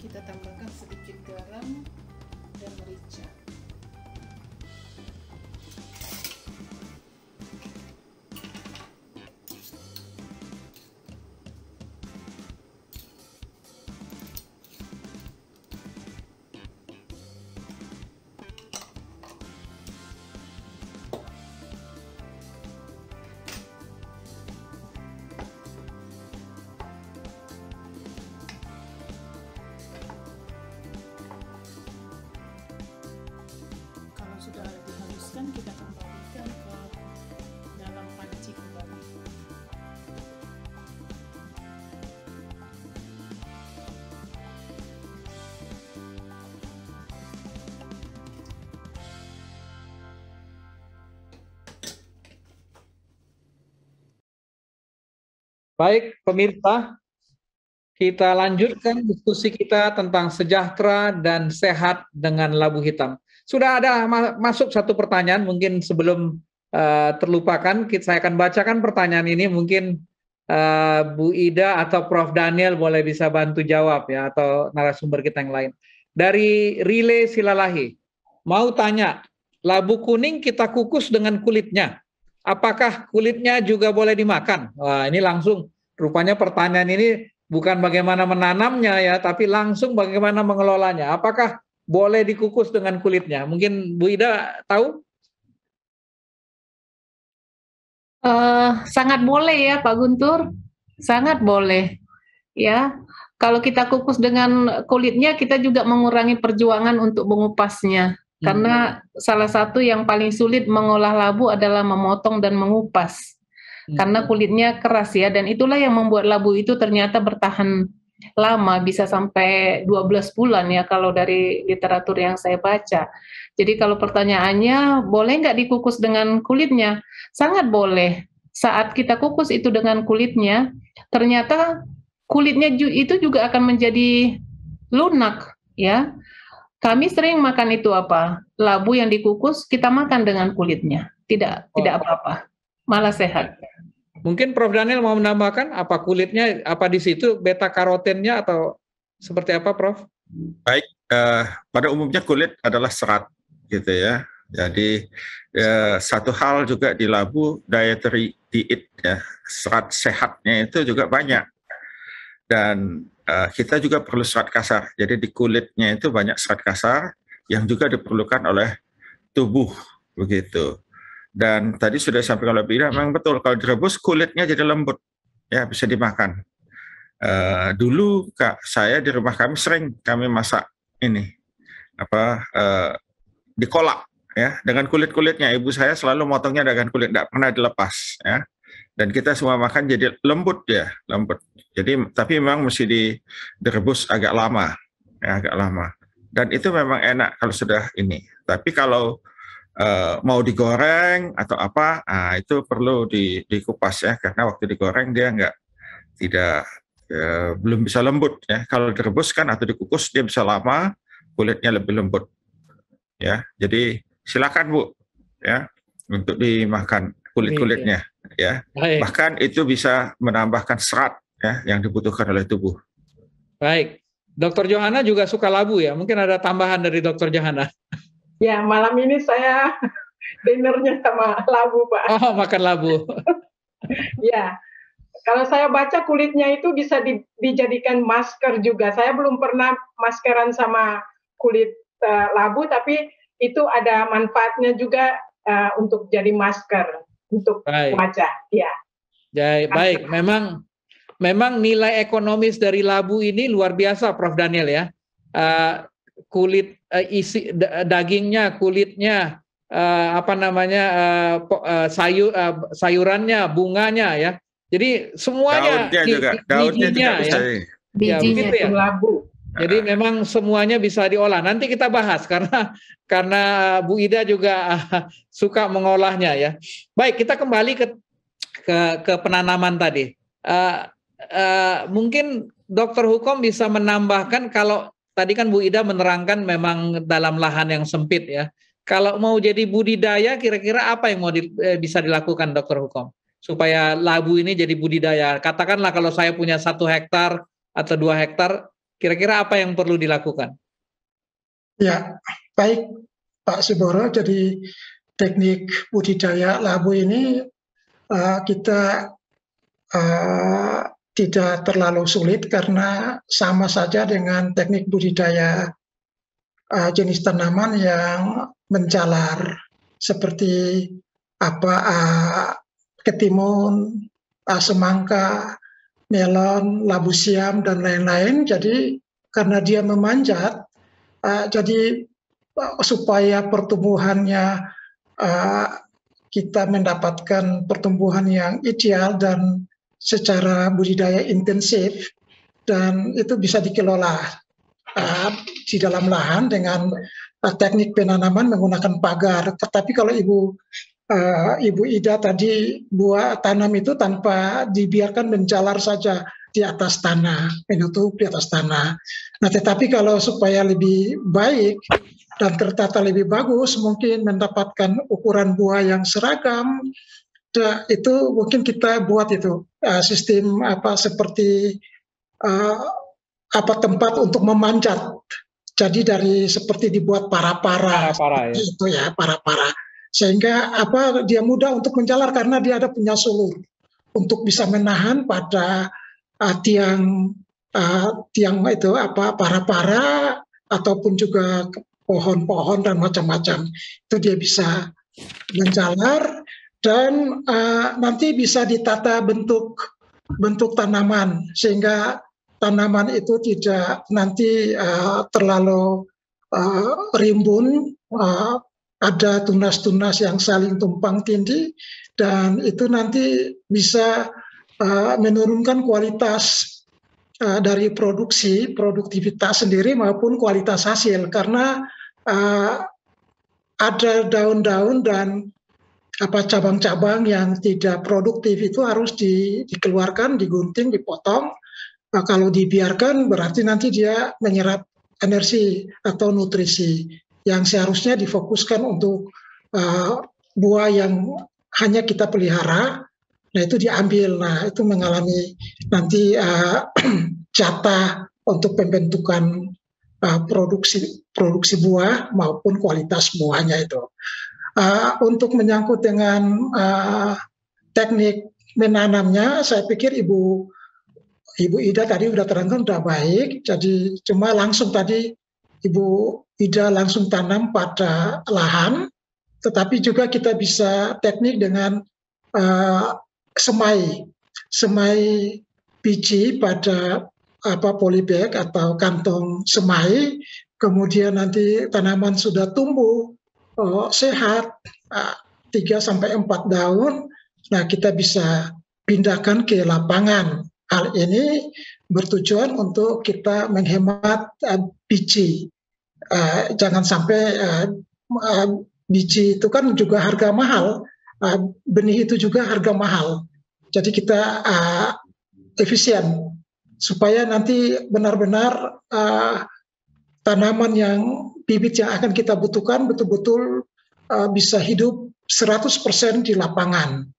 Kita tambahkan sedikit garam dan merica. Kalau sudah dihaluskan, kita kembalikan ke dalam panci kembali. Baik, pemirsa, Kita lanjutkan diskusi kita tentang sejahtera dan sehat dengan labu hitam. Sudah ada masuk satu pertanyaan, mungkin sebelum terlupakan, saya akan bacakan pertanyaan ini, mungkin Bu Ida atau Prof. Daniel boleh bisa bantu jawab ya, atau narasumber kita yang lain. Dari Rile Silalahi, mau tanya, labu kuning kita kukus dengan kulitnya, apakah kulitnya juga boleh dimakan? Wah, ini langsung, rupanya pertanyaan ini bukan bagaimana menanamnya ya, tapi langsung bagaimana mengelolanya. Apakah boleh dikukus dengan kulitnya? Mungkin Bu Ida tahu? Sangat boleh ya Pak Guntur, sangat boleh. Ya, kalau kita kukus dengan kulitnya, kita juga mengurangi perjuangan untuk mengupasnya. Karena salah satu yang paling sulit mengolah labu adalah memotong dan mengupas. Karena kulitnya keras ya, dan itulah yang membuat labu itu ternyata bertahan lama, bisa sampai 12 bulan ya kalau dari literatur yang saya baca. Jadi kalau pertanyaannya, boleh nggak dikukus dengan kulitnya? Sangat boleh. Saat kita kukus itu dengan kulitnya, ternyata kulitnya itu juga akan menjadi lunak ya. Kami sering makan itu apa? Labu yang dikukus kita makan dengan kulitnya. Tidak apa-apa. Malah sehat. Mungkin Prof. Daniel mau menambahkan apa kulitnya, apa di situ beta karotennya atau seperti apa, Prof? Baik, pada umumnya kulit adalah serat, gitu ya. Jadi satu hal juga di labu, dietary diet ya, serat sehatnya itu juga banyak. Dan kita juga perlu serat kasar. Jadi di kulitnya itu banyak serat kasar yang juga diperlukan oleh tubuh, begitu. Dan tadi sudah disampaikan oleh Bida, memang betul kalau direbus kulitnya jadi lembut, ya bisa dimakan. Dulu saya di rumah kami sering kami masak ini dikolak ya dengan kulit-kulitnya. Ibu saya selalu motongnya dengan kulit, tidak pernah dilepas ya. Dan kita semua makan jadi lembut ya, lembut. Jadi tapi memang mesti direbus agak lama, ya agak lama. Dan itu memang enak kalau sudah ini. Tapi kalau mau digoreng atau apa, itu perlu dikupas ya, karena waktu digoreng dia belum bisa lembut ya. Kalau direbuskan atau dikukus dia bisa lama, kulitnya lebih lembut ya. Jadi silakan Bu ya untuk dimakan kulit-kulitnya ya. Bahkan itu bisa menambahkan serat ya yang dibutuhkan oleh tubuh. Baik, Dr. Johanna juga suka labu ya. Mungkin ada tambahan dari Dr. Johanna. Ya, malam ini saya dinernya sama labu, Pak. Oh, makan labu. Ya, kalau saya baca kulitnya itu bisa dijadikan masker juga. Saya belum pernah maskeran sama kulit labu, tapi itu ada manfaatnya juga untuk jadi masker untuk wajah. Ya. Baik, memang nilai ekonomis dari labu ini luar biasa, Prof. Daniel ya. Kulit isi dagingnya, kulitnya, sayurannya, bunganya ya. Jadi semuanya daunnya ya. Bijinya ya. Labu. Jadi memang semuanya bisa diolah. Nanti kita bahas karena Bu Ida juga suka mengolahnya ya. Baik, kita kembali ke penanaman tadi. Mungkin Dr. Hukom bisa menambahkan, kalau tadi kan Bu Ida menerangkan memang dalam lahan yang sempit ya. Kalau mau jadi budidaya, kira-kira apa yang bisa dilakukan Dr. Hukom supaya labu ini jadi budidaya? Katakanlah kalau saya punya 1 hektar atau 2 hektar, kira-kira apa yang perlu dilakukan? Ya, baik Pak Suboro. Jadi teknik budidaya labu ini kita tidak terlalu sulit karena sama saja dengan teknik budidaya jenis tanaman yang menjalar seperti ketimun, semangka, melon, labu siam dan lain-lain. Jadi karena dia memanjat, jadi supaya pertumbuhannya kita mendapatkan pertumbuhan yang ideal dan secara budidaya intensif, dan itu bisa dikelola di dalam lahan dengan teknik penanaman menggunakan pagar. Tetapi kalau Ibu Ida tadi tanam itu tanpa dibiarkan menjalar saja, di atas tanah, menutup di atas tanah. Nah, tetapi kalau supaya lebih baik dan tertata lebih bagus, mungkin mendapatkan ukuran buah yang seragam, itu mungkin kita buat itu sistem seperti tempat untuk memanjat. Jadi seperti dibuat para-para ya. itu ya, para-para. Sehingga dia mudah untuk menjalar karena dia ada punya sulur untuk bisa menahan pada tiang itu para-para ataupun juga pohon-pohon dan macam-macam. Itu dia bisa menjalar dan nanti bisa ditata bentuk tanaman sehingga tanaman itu tidak nanti terlalu rimbun, ada tunas-tunas yang saling tumpang tindih, dan itu nanti bisa menurunkan kualitas dari produktivitas sendiri maupun kualitas hasil, karena ada daun-daun dan cabang-cabang yang tidak produktif itu harus dikeluarkan, digunting, dipotong. Nah, kalau dibiarkan berarti nanti dia menyerap energi atau nutrisi yang seharusnya difokuskan untuk buah yang hanya kita pelihara. Nah, itu diambil. Nah, itu mengalami nanti jatah untuk pembentukan produksi buah maupun kualitas buahnya itu. Untuk menyangkut dengan teknik menanamnya, saya pikir Ibu Ida tadi sudah terangkan sudah baik. Jadi cuma langsung tadi Ibu Ida langsung tanam pada lahan, tetapi juga kita bisa teknik dengan semai biji pada polybag atau kantong semai, kemudian nanti tanaman sudah tumbuh sehat 3-4 daun, nah kita bisa pindahkan ke lapangan. Hal ini bertujuan untuk kita menghemat biji. Jangan sampai biji itu kan juga harga mahal, benih itu juga harga mahal. Jadi kita efisien supaya nanti benar-benar tanaman yang bibit yang akan kita butuhkan betul-betul bisa hidup 100% di lapangan.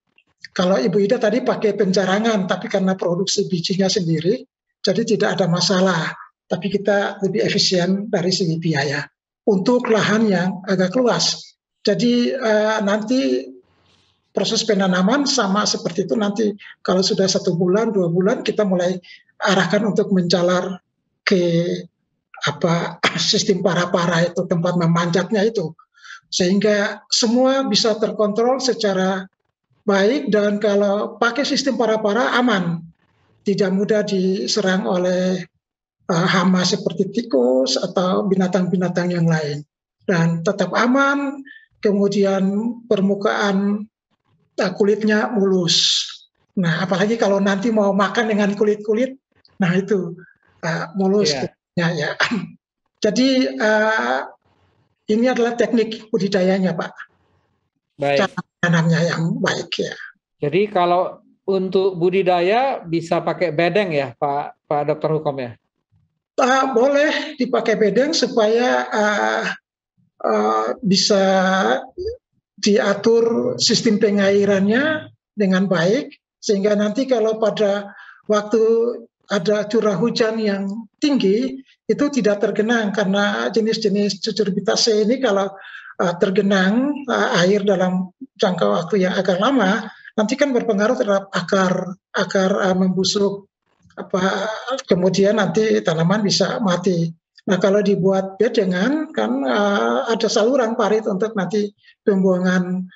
Kalau Ibu Ida tadi pakai penjarangan, tapi karena produksi bijinya sendiri, jadi tidak ada masalah. Tapi kita lebih efisien dari segi biaya untuk lahan yang agak luas. Jadi nanti proses penanaman sama seperti itu, nanti kalau sudah 1 bulan, 2 bulan, kita mulai arahkan untuk menjalar ke sistem para-para itu, tempat memanjatnya itu. Sehingga semua bisa terkontrol secara baik, dan kalau pakai sistem para-para aman, tidak mudah diserang oleh hama seperti tikus atau binatang-binatang yang lain, dan tetap aman. Kemudian permukaan kulitnya mulus. Nah, apalagi kalau nanti mau makan dengan kulit-kulit, nah itu mulus kulitnya ya. Jadi ini adalah teknik budidayanya, Pak. Baik. Cara tanamnya yang baik ya. Jadi kalau untuk budidaya bisa pakai bedeng ya, Pak Dr. Hukom ya? Boleh dipakai bedeng supaya bisa diatur sistem pengairannya dengan baik, sehingga nanti kalau pada waktu ada curah hujan yang tinggi itu tidak tergenang, karena jenis-jenis cucurbitacea ini kalau tergenang air dalam jangka waktu yang agak lama, nanti kan berpengaruh terhadap akar membusuk, kemudian nanti tanaman bisa mati. Nah, kalau dibuat bedengan kan ada saluran parit untuk nanti pembuangan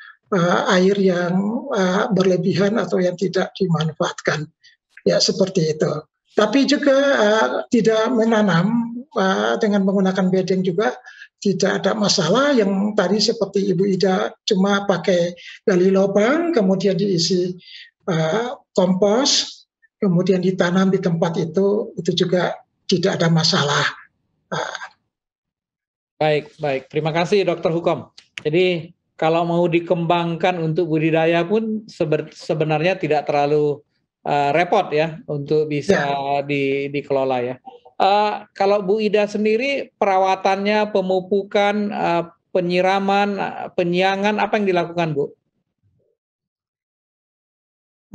air yang berlebihan atau yang tidak dimanfaatkan. Ya, seperti itu. Tapi juga tidak menanam dengan menggunakan bedeng juga tidak ada masalah. Yang tadi seperti Ibu Ida cuma pakai gali lubang, kemudian diisi kompos, kemudian ditanam di tempat itu juga tidak ada masalah. Baik. Terima kasih Dr. Hukom. Jadi kalau mau dikembangkan untuk budidaya pun sebenarnya tidak terlalu repot ya untuk bisa dikelola ya. Kalau Bu Ida sendiri perawatannya, pemupukan, penyiraman, penyiangan apa yang dilakukan Bu?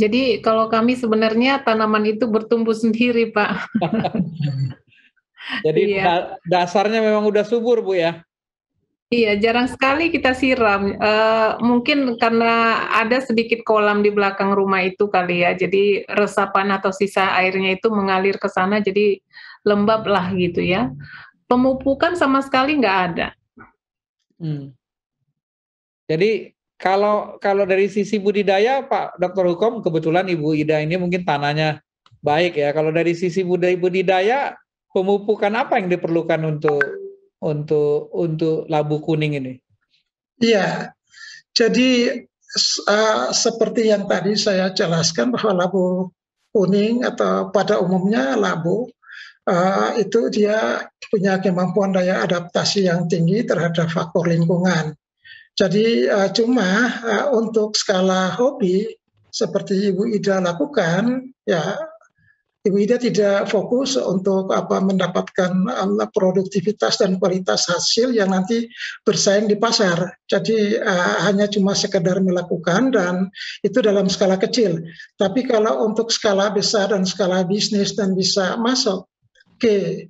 Jadi kalau kami sebenarnya tanaman itu bertumbuh sendiri, Pak. Jadi Iya. dasarnya memang udah subur Bu ya? Iya, jarang sekali kita siram. Mungkin karena ada sedikit kolam di belakang rumah itu kali ya, jadi resapan atau sisa airnya itu mengalir ke sana, jadi lembab lah gitu ya. Pemupukan sama sekali nggak ada. Jadi kalau dari sisi budidaya, Pak Dr. Hukom, kebetulan Ibu Ida ini mungkin tanahnya baik ya. Kalau dari sisi budidaya, pemupukan apa yang diperlukan untuk labu kuning ini? Iya, jadi seperti yang tadi saya jelaskan bahwa labu kuning atau pada umumnya labu itu dia punya kemampuan daya adaptasi yang tinggi terhadap faktor lingkungan. Jadi cuma untuk skala hobi seperti Ibu Ida lakukan, ya Ibu Ida tidak fokus untuk mendapatkan produktivitas dan kualitas hasil yang nanti bersaing di pasar. Jadi hanya cuma sekedar melakukan dan itu dalam skala kecil. Tapi kalau untuk skala besar dan skala bisnis dan bisa masuk ke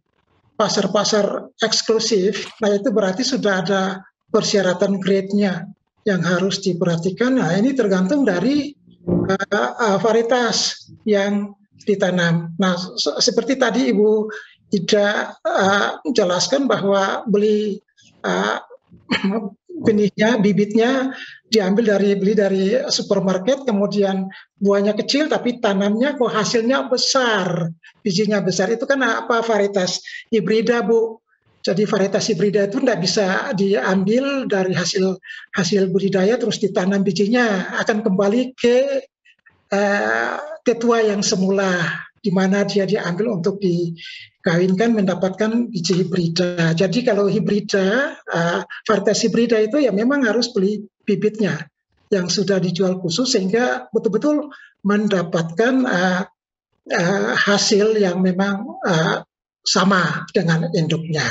pasar-pasar eksklusif, nah itu berarti sudah ada persyaratan grade-nya yang harus diperhatikan. Nah ini tergantung dari varietas yang ditanam. Nah, seperti tadi Ibu Ida jelaskan bahwa beli benihnya, bibitnya diambil beli dari supermarket, kemudian buahnya kecil tapi tanamnya kok hasilnya besar, bijinya besar. Itu kan varietas hibrida, Bu. Jadi varietas hibrida itu tidak bisa diambil dari hasil budidaya terus ditanam bijinya, akan kembali ke ketua yang semula, di mana dia diambil untuk dikawinkan mendapatkan biji hibrida. Jadi kalau hibrida, varietas hibrida itu ya memang harus beli bibitnya yang sudah dijual khusus sehingga betul-betul mendapatkan hasil yang memang sama dengan induknya.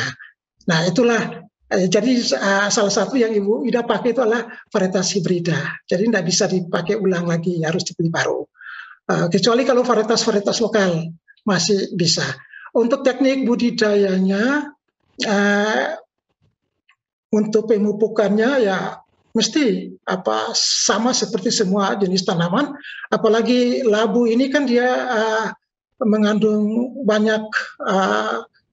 Nah itulah jadi salah satu yang Ibu Ida pakai itu adalah varietas hibrida. Jadi tidak bisa dipakai ulang lagi, harus dibeli baru. Kecuali kalau varietas-varietas lokal masih bisa. Untuk teknik budidayanya, untuk pemupukannya ya mesti sama seperti semua jenis tanaman. Apalagi labu ini kan dia mengandung banyak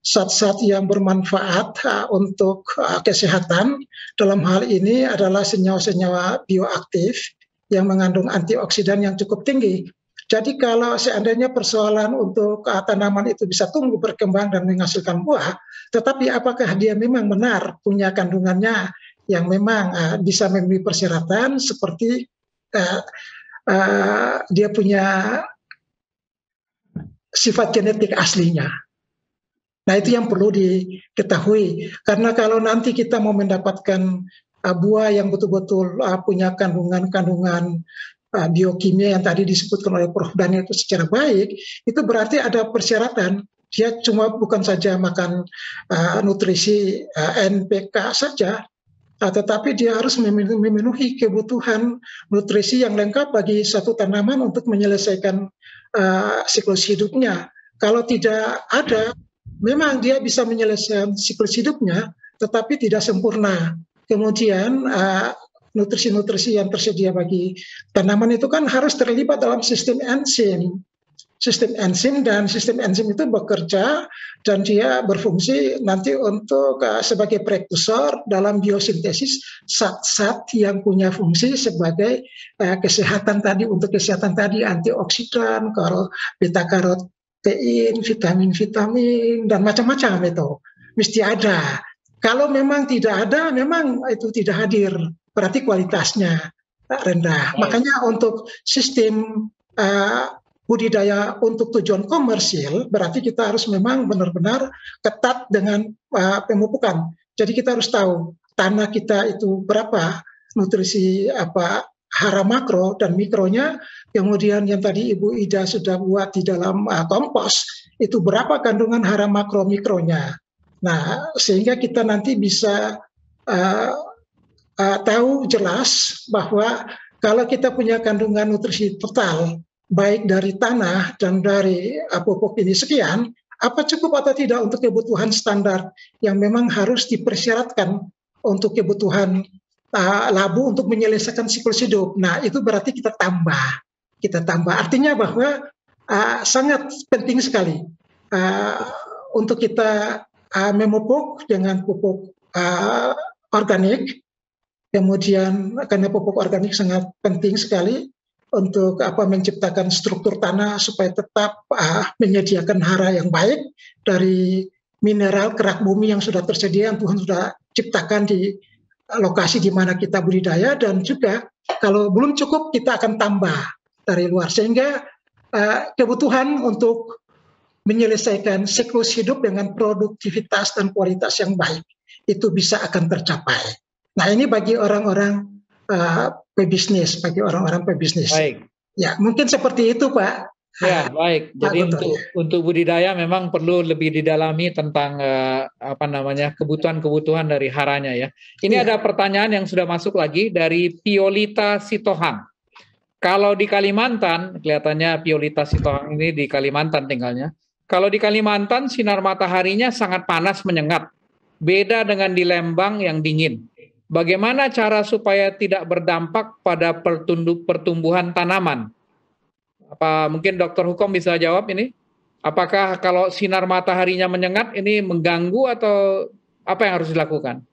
zat-zat yang bermanfaat untuk kesehatan. Dalam hal ini adalah senyawa-senyawa bioaktif yang mengandung antioksidan yang cukup tinggi. Jadi kalau seandainya persoalan untuk tanaman itu bisa tumbuh, berkembang, dan menghasilkan buah, tetapi apakah dia memang benar punya kandungannya yang memang bisa memenuhi persyaratan seperti dia punya sifat genetik aslinya. Nah itu yang perlu diketahui, karena kalau nanti kita mau mendapatkan buah yang betul-betul punya kandungan biokimia yang tadi disebutkan oleh Prof. Daniel itu secara baik, itu berarti ada persyaratan. Dia cuma bukan saja makan nutrisi NPK saja, tetapi dia harus memenuhi kebutuhan nutrisi yang lengkap bagi satu tanaman untuk menyelesaikan siklus hidupnya. Kalau tidak ada, memang dia bisa menyelesaikan siklus hidupnya, tetapi tidak sempurna. Kemudian nutrisi-nutrisi yang tersedia bagi tanaman itu kan harus terlibat dalam sistem enzim. Sistem enzim itu bekerja dan dia berfungsi nanti untuk sebagai prekursor dalam biosintesis zat-zat yang punya fungsi sebagai kesehatan tadi, untuk kesehatan tadi antioksidan, beta karotein, vitamin-vitamin dan macam-macam itu mesti ada. Kalau memang tidak ada, memang itu tidak hadir, berarti kualitasnya rendah. Makanya untuk sistem budidaya untuk tujuan komersil, berarti kita harus memang benar-benar ketat dengan pemupukan. Jadi kita harus tahu tanah kita itu berapa nutrisi hara makro dan mikronya, kemudian yang tadi Ibu Ida sudah buat di dalam kompos, itu berapa kandungan hara makro mikronya. Nah, sehingga kita nanti bisa tahu jelas bahwa kalau kita punya kandungan nutrisi total, baik dari tanah dan dari pupuk ini sekian, apa cukup atau tidak untuk kebutuhan standar yang memang harus dipersyaratkan untuk kebutuhan labu untuk menyelesaikan siklus hidup. Nah, itu berarti kita tambah. Artinya bahwa sangat penting sekali untuk kita memupuk dengan pupuk organik. Kemudian karena pupuk organik sangat penting sekali untuk menciptakan struktur tanah supaya tetap menyediakan hara yang baik dari mineral kerak bumi yang sudah tersedia, yang Tuhan sudah ciptakan di lokasi di mana kita budidaya, dan juga kalau belum cukup kita akan tambah dari luar sehingga kebutuhan untuk menyelesaikan siklus hidup dengan produktivitas dan kualitas yang baik itu bisa akan tercapai. Nah, ini bagi orang-orang pebisnis, Baik. Ya, mungkin seperti itu, Pak. Ya, baik. Jadi untuk budidaya memang perlu lebih didalami tentang kebutuhan-kebutuhan dari haranya ya. Ini ada pertanyaan yang sudah masuk lagi dari Piolita Sitohang. Kalau di Kalimantan, kelihatannya Piolita Sitohang ini di Kalimantan tinggalnya. Kalau di Kalimantan sinar mataharinya sangat panas menyengat. Beda dengan di Lembang yang dingin. Bagaimana cara supaya tidak berdampak pada pertumbuhan tanaman? Apa mungkin Dr. Hukom bisa jawab ini? Apakah kalau sinar mataharinya menyengat ini mengganggu atau apa yang harus dilakukan?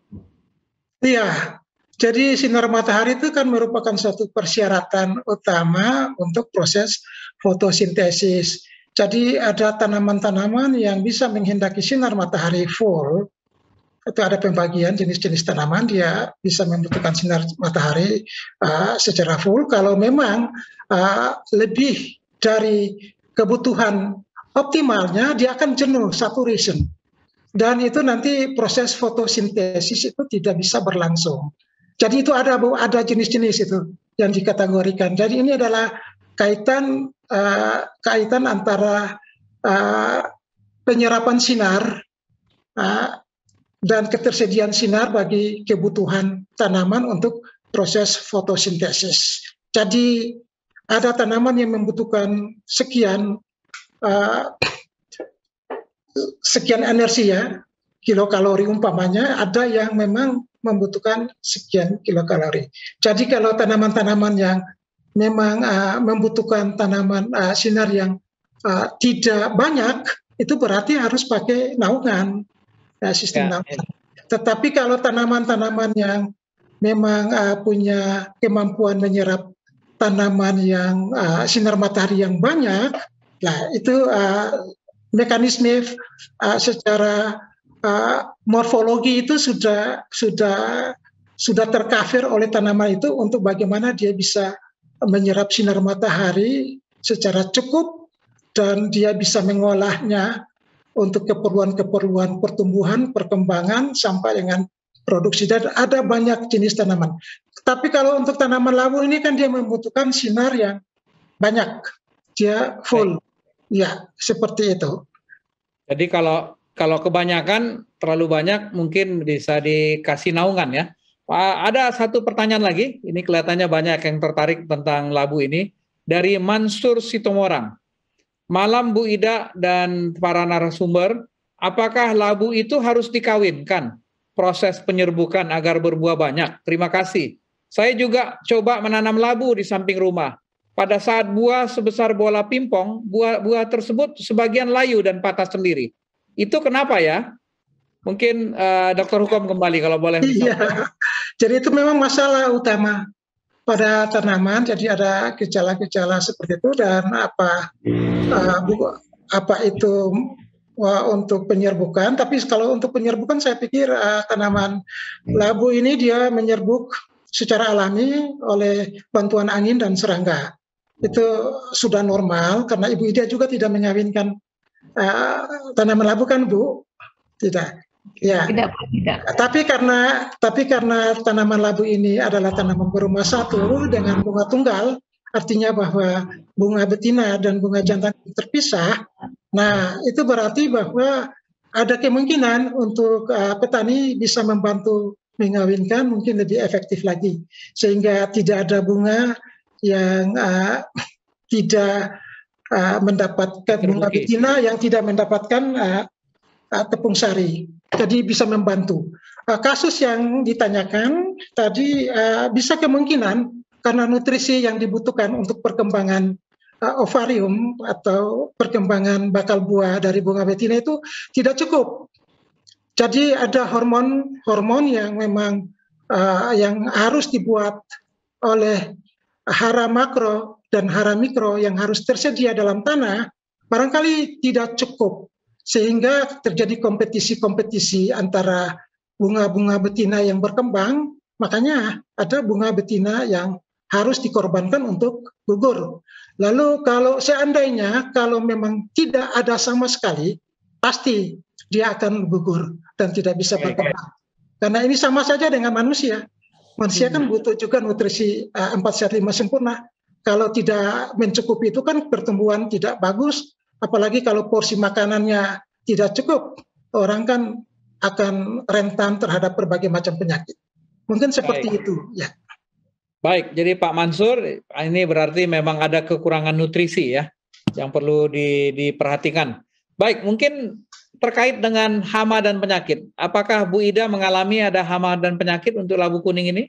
Iya, jadi sinar matahari itu kan merupakan suatu persyaratan utama untuk proses fotosintesis. Jadi ada tanaman-tanaman yang bisa menghendaki sinar matahari full. Itu ada pembagian jenis-jenis tanaman, dia bisa membutuhkan sinar matahari secara full. Kalau memang lebih dari kebutuhan optimalnya, dia akan jenuh, saturation. Dan itu nanti proses fotosintesis itu tidak bisa berlangsung. Jadi itu ada jenis-jenis itu yang dikategorikan. Jadi ini adalah kaitan antara penyerapan sinar dan ketersediaan sinar bagi kebutuhan tanaman untuk proses fotosintesis. Jadi ada tanaman yang membutuhkan sekian energi ya, kilokalori umpamanya, ada yang memang membutuhkan sekian kilokalori. Jadi kalau tanaman-tanaman yang memang membutuhkan sinar yang tidak banyak, itu berarti harus pakai naungan. Sistem naungan. Tetapi kalau tanaman-tanaman yang memang punya kemampuan menyerap tanaman yang sinar matahari yang banyak, nah itu mekanisme secara morfologi itu sudah tercover oleh tanaman itu untuk bagaimana dia bisa menyerap sinar matahari secara cukup dan dia bisa mengolahnya untuk keperluan pertumbuhan, perkembangan, sampai dengan produksi. Dan ada banyak jenis tanaman. Tapi kalau untuk tanaman labu ini kan dia membutuhkan sinar yang banyak. Dia full. Ya, seperti itu. Jadi kalau kebanyakan, terlalu banyak, mungkin bisa dikasih naungan ya. Ada satu pertanyaan lagi, ini kelihatannya banyak yang tertarik tentang labu ini. Dari Mansur Sitomorang. Malam Bu Ida dan para narasumber, apakah labu itu harus dikawinkan? Proses penyerbukan agar berbuah banyak. Terima kasih. Saya juga coba menanam labu di samping rumah. Pada saat buah sebesar bola pingpong, buah tersebut sebagian layu dan patah sendiri. Itu kenapa ya? Mungkin Dr. Hukom kembali kalau boleh. Iya, jadi itu memang masalah utama pada tanaman. Jadi ada gejala-gejala seperti itu, dan apa itu untuk penyerbukan. Tapi kalau untuk penyerbukan saya pikir tanaman labu ini dia menyerbuk secara alami oleh bantuan angin dan serangga. Itu sudah normal karena Ibu Ida juga tidak mengawinkan tanaman labu kan Bu? Tidak. Ya, Tidak, Pak, tidak. tapi karena tanaman labu ini adalah tanaman berumah satu dengan bunga tunggal, artinya bahwa bunga betina dan bunga jantan terpisah. Nah, itu berarti bahwa ada kemungkinan untuk petani bisa membantu mengawinkan mungkin lebih efektif lagi, sehingga tidak ada bunga yang tidak mendapatkan bunga betina yang tidak mendapatkan tepung sari. Jadi bisa membantu. Kasus yang ditanyakan tadi bisa kemungkinan karena nutrisi yang dibutuhkan untuk perkembangan ovarium atau perkembangan bakal buah dari bunga betina itu tidak cukup. Jadi ada hormon yang memang yang harus dibuat oleh hara makro dan hara mikro yang harus tersedia dalam tanah barangkali tidak cukup, sehingga terjadi kompetisi-kompetisi antara bunga-bunga betina yang berkembang. Makanya ada bunga betina yang harus dikorbankan untuk gugur. Lalu kalau seandainya kalau memang tidak ada sama sekali, pasti dia akan gugur dan tidak bisa berkembang. Karena ini sama saja dengan manusia. Manusia kan butuh juga nutrisi 4 sehat 5 sempurna. Kalau tidak mencukupi itu kan pertumbuhan tidak bagus, apalagi kalau porsi makanannya tidak cukup, orang kan akan rentan terhadap berbagai macam penyakit. Mungkin seperti itu, ya. Baik, jadi Pak Mansur, ini berarti memang ada kekurangan nutrisi ya, yang perlu diperhatikan. Baik, mungkin terkait dengan hama dan penyakit, apakah Bu Ida mengalami ada hama dan penyakit untuk labu kuning ini?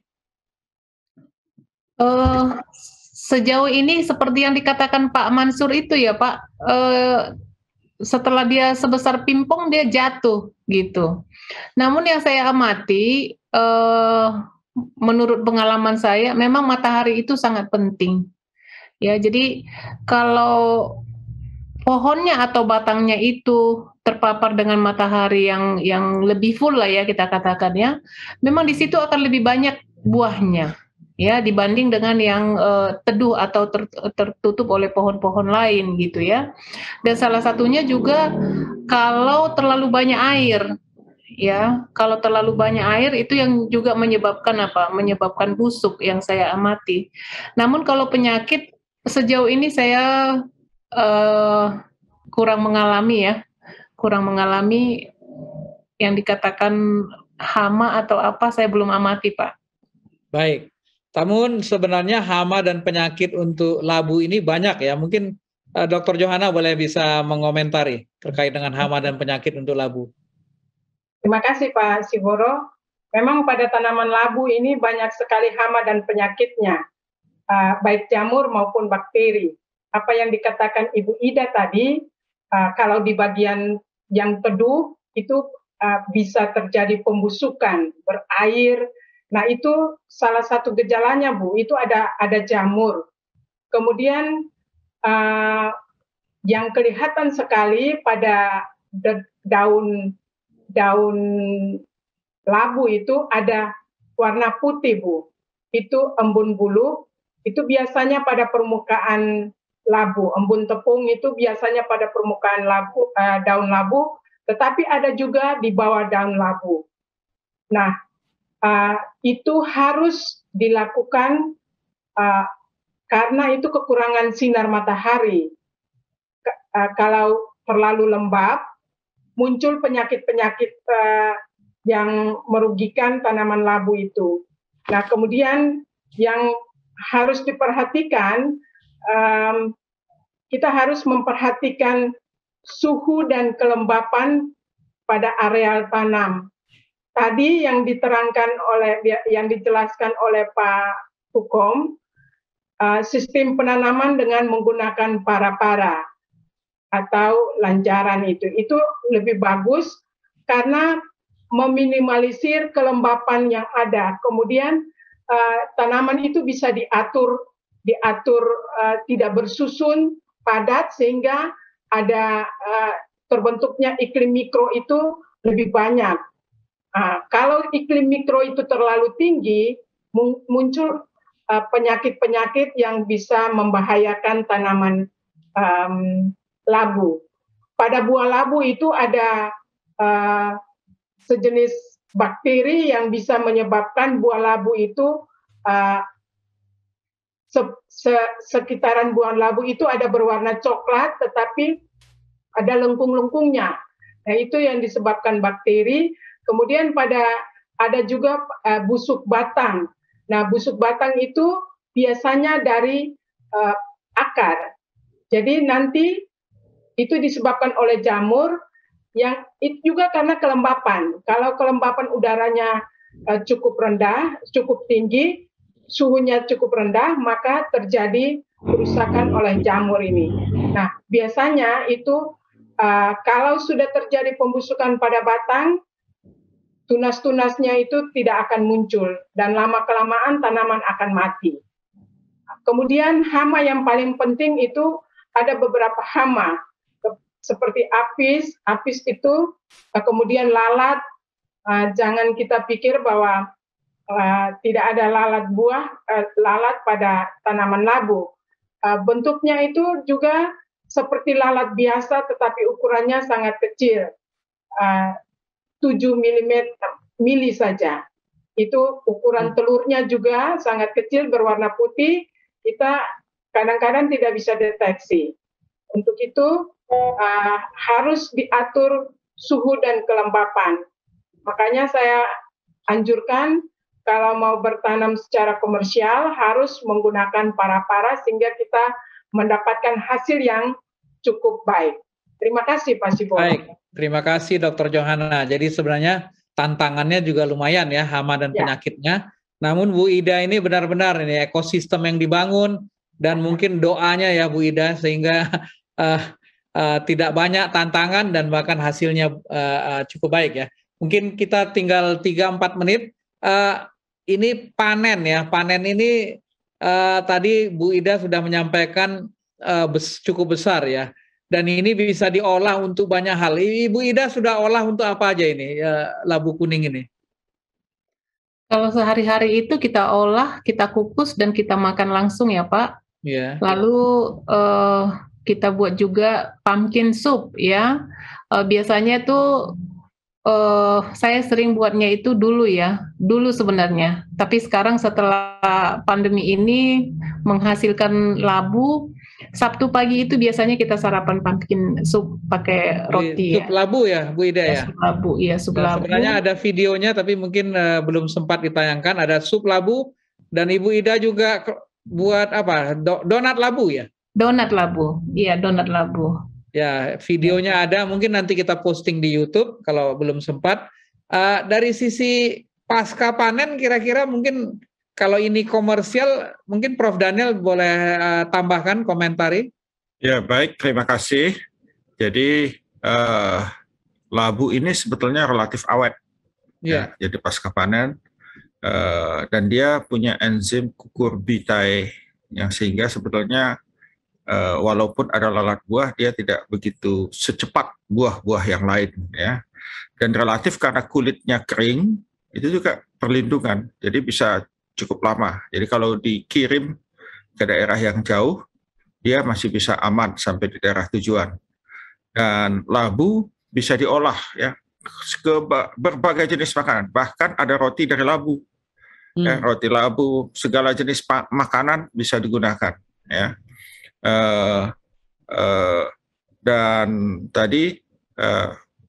Sejauh ini seperti yang dikatakan Pak Mansur itu ya Pak, setelah dia sebesar pimpong dia jatuh gitu. Namun yang saya amati, menurut pengalaman saya, memang matahari itu sangat penting. Ya, jadi kalau pohonnya atau batangnya itu terpapar dengan matahari yang lebih full lah ya kita katakan ya, memang di situ akan lebih banyak buahnya ya dibanding dengan yang teduh atau tertutup oleh pohon-pohon lain gitu ya. Dan salah satunya juga kalau terlalu banyak air. Ya, kalau terlalu banyak air itu yang juga menyebabkan apa? Menyebabkan busuk yang saya amati. Namun kalau penyakit sejauh ini saya kurang mengalami yang dikatakan hama atau apa, saya belum amati, Pak. Baik. Namun sebenarnya hama dan penyakit untuk labu ini banyak ya. Mungkin Dr. Johana boleh bisa mengomentari terkait dengan hama dan penyakit untuk labu. Terima kasih Pak Siboro. Memang pada tanaman labu ini banyak sekali hama dan penyakitnya, baik jamur maupun bakteri. Apa yang dikatakan Ibu Ida tadi, kalau di bagian yang teduh itu bisa terjadi pembusukan, berair. Nah itu salah satu gejalanya Bu, itu ada jamur. Kemudian yang kelihatan sekali pada daun labu itu ada warna putih Bu, itu embun bulu, itu biasanya pada permukaan labu, embun tepung itu biasanya pada permukaan labu, daun labu, tetapi ada juga di bawah daun labu. Nah, itu harus dilakukan karena itu kekurangan sinar matahari. Kalau terlalu lembab, muncul penyakit-penyakit yang merugikan tanaman labu itu. Nah, kemudian yang harus diperhatikan, kita harus memperhatikan suhu dan kelembapan pada areal tanam. Tadi yang dijelaskan oleh Pak Hukom, sistem penanaman dengan menggunakan para-para atau lancaran itu lebih bagus karena meminimalisir kelembapan yang ada. Kemudian tanaman itu bisa diatur tidak bersusun padat sehingga ada terbentuknya iklim mikro itu lebih banyak. Kalau iklim mikro itu terlalu tinggi, muncul penyakit-penyakit yang bisa membahayakan tanaman labu. Pada buah labu itu ada sejenis bakteri yang bisa menyebabkan buah labu itu sekitaran buah labu itu ada berwarna coklat, tetapi ada lengkung-lengkungnya. Nah, itu yang disebabkan bakteri. Kemudian ada juga busuk batang. Nah, busuk batang itu biasanya dari akar. Jadi nanti itu disebabkan oleh jamur, yang itu juga karena kelembapan. Kalau kelembapan udaranya cukup rendah, cukup tinggi, suhunya cukup rendah, maka terjadi kerusakan oleh jamur ini. Nah, biasanya itu kalau sudah terjadi pembusukan pada batang, tunas-tunasnya itu tidak akan muncul dan lama-kelamaan tanaman akan mati. Kemudian hama yang paling penting itu ada beberapa hama seperti apis. Apis itu kemudian lalat. Jangan kita pikir bahwa tidak ada lalat pada tanaman labu. Bentuknya itu juga seperti lalat biasa, tetapi ukurannya sangat kecil, 7 mili saja. Itu ukuran telurnya juga sangat kecil, berwarna putih. Kita kadang-kadang tidak bisa deteksi. Untuk itu harus diatur suhu dan kelembapan. Makanya saya anjurkan kalau mau bertanam secara komersial harus menggunakan para-para sehingga kita mendapatkan hasil yang cukup baik. Terima kasih Pak Sibolo. Baik, terima kasih Dr. Johana. Jadi sebenarnya tantangannya juga lumayan ya, hama dan penyakitnya. Namun Bu Ida ini benar-benar ini ekosistem yang dibangun dan mungkin doanya ya Bu Ida sehingga tidak banyak tantangan dan bahkan hasilnya cukup baik ya. Mungkin kita tinggal 3-4 menit. Ini panen ya, panen ini tadi Bu Ida sudah menyampaikan cukup besar ya. Dan ini bisa diolah untuk banyak hal. Ibu Ida sudah olah untuk apa aja ini labu kuning ini? Kalau sehari-hari itu kita olah, kita kukus dan kita makan langsung ya Pak. Yeah. Lalu kita buat juga pumpkin soup ya. Biasanya tuh saya sering buatnya itu dulu sebenarnya. Tapi sekarang setelah pandemi ini menghasilkan labu, Sabtu pagi itu biasanya kita sarapan pumpkin soup pakai roti. Sup labu ya, Bu Ida ya? Sup labu, iya sup labu. Sebenarnya ada videonya tapi mungkin belum sempat ditayangkan. Ada sup labu dan Ibu Ida juga buat apa? Donat labu ya? Donat labu, iya donat labu. Ya, videonya ada. Mungkin nanti kita posting di YouTube kalau belum sempat. Dari sisi pasca panen kira-kira mungkin kalau ini komersial, mungkin Prof. Daniel boleh tambahkan komentari. Ya, baik. Terima kasih. Jadi, labu ini sebetulnya relatif awet. Ya, jadi pasca panen. Dan dia punya enzim kukurbitae, yang sehingga sebetulnya walaupun ada lalat buah, dia tidak begitu secepat buah-buah yang lain. Ya. Dan relatif karena kulitnya kering, itu juga perlindungan. Jadi bisa cukup lama. Jadi kalau dikirim ke daerah yang jauh, dia masih bisa aman sampai di daerah tujuan. Dan labu bisa diolah ya ke berbagai jenis makanan. Bahkan ada roti dari labu. Ya, roti labu, segala jenis makanan bisa digunakan. Ya. Dan tadi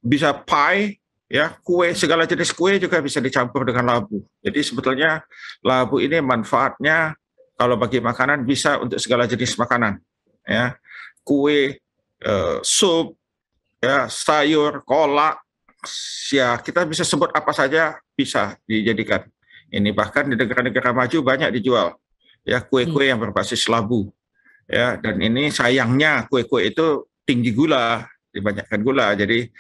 bisa pie. Ya, kue, segala jenis kue juga bisa dicampur dengan labu. Jadi sebetulnya labu ini manfaatnya kalau bagi makanan bisa untuk segala jenis makanan. Ya, kue, sup, ya, sayur, kolak, ya kita bisa sebut apa saja bisa dijadikan. Ini bahkan di negara-negara maju banyak dijual. Ya, kue-kue yang berbasis labu. Ya, dan ini sayangnya kue-kue itu tinggi gula, dibanyakkan gula. Jadi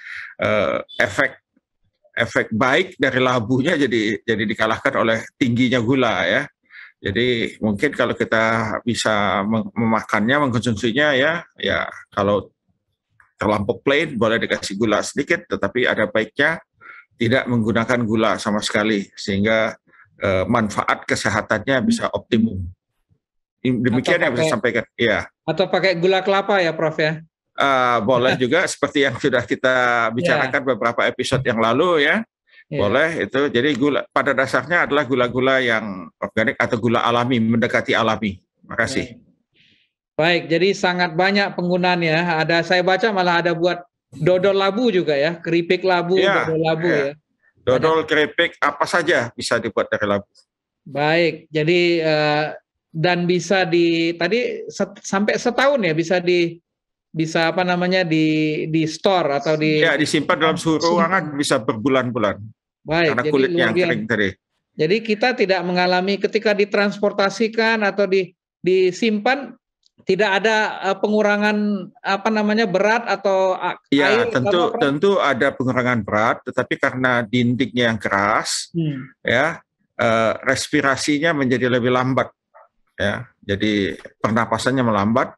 efek baik dari labunya jadi dikalahkan oleh tingginya gula ya. Jadi mungkin kalau kita bisa memakannya, mengkonsumsinya ya kalau terlampau plain boleh dikasih gula sedikit, tetapi ada baiknya tidak menggunakan gula sama sekali sehingga manfaat kesehatannya bisa optimum. Demikian yang bisa sampaikan. Ya. Atau pakai gula kelapa ya, Prof ya? Boleh juga seperti yang sudah kita bicarakan beberapa episode yang lalu ya. Boleh itu. Jadi gula pada dasarnya adalah gula-gula yang organik atau gula alami, mendekati alami. Makasih. Baik, jadi sangat banyak penggunaannya. Saya baca malah ada buat dodol labu juga ya, keripik labu, dodol labu ya. Dodol, keripik, apa saja bisa dibuat dari labu. Baik, jadi dan bisa sampai setahun ya bisa apa namanya di store atau disimpan dalam suhu ruangan bisa berbulan-bulan. Baik, karena kulitnya yang kering tadi. Jadi kita tidak mengalami ketika ditransportasikan atau disimpan tidak ada pengurangan apa namanya berat atau air. Ya, tentu ada pengurangan berat, tetapi karena dindingnya yang keras, ya respirasinya menjadi lebih lambat, ya. Jadi pernapasannya melambat,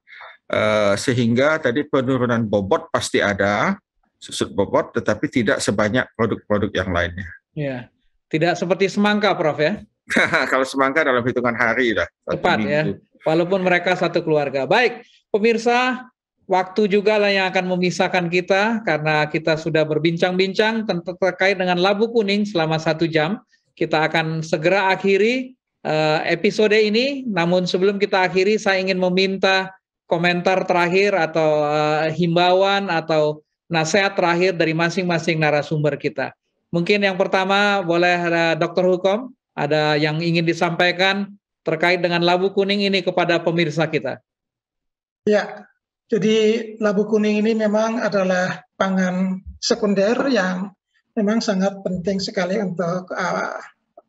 sehingga tadi penurunan bobot pasti ada, susut bobot, tetapi tidak sebanyak produk-produk yang lainnya. Ya, tidak seperti semangka, Prof ya? Kalau semangka dalam hitungan hari lah. Cepat ya. Walaupun mereka satu keluarga. Baik, pemirsa, waktu juga lah yang akan memisahkan kita karena kita sudah berbincang-bincang terkait dengan labu kuning selama 1 jam. Kita akan segera akhiri episode ini. Namun sebelum kita akhiri, saya ingin meminta komentar terakhir atau himbauan atau nasihat terakhir dari masing-masing narasumber kita. Mungkin yang pertama boleh Dr. Hukom, ada yang ingin disampaikan terkait dengan labu kuning ini kepada pemirsa kita. Ya, jadi labu kuning ini memang adalah pangan sekunder yang memang sangat penting sekali untuk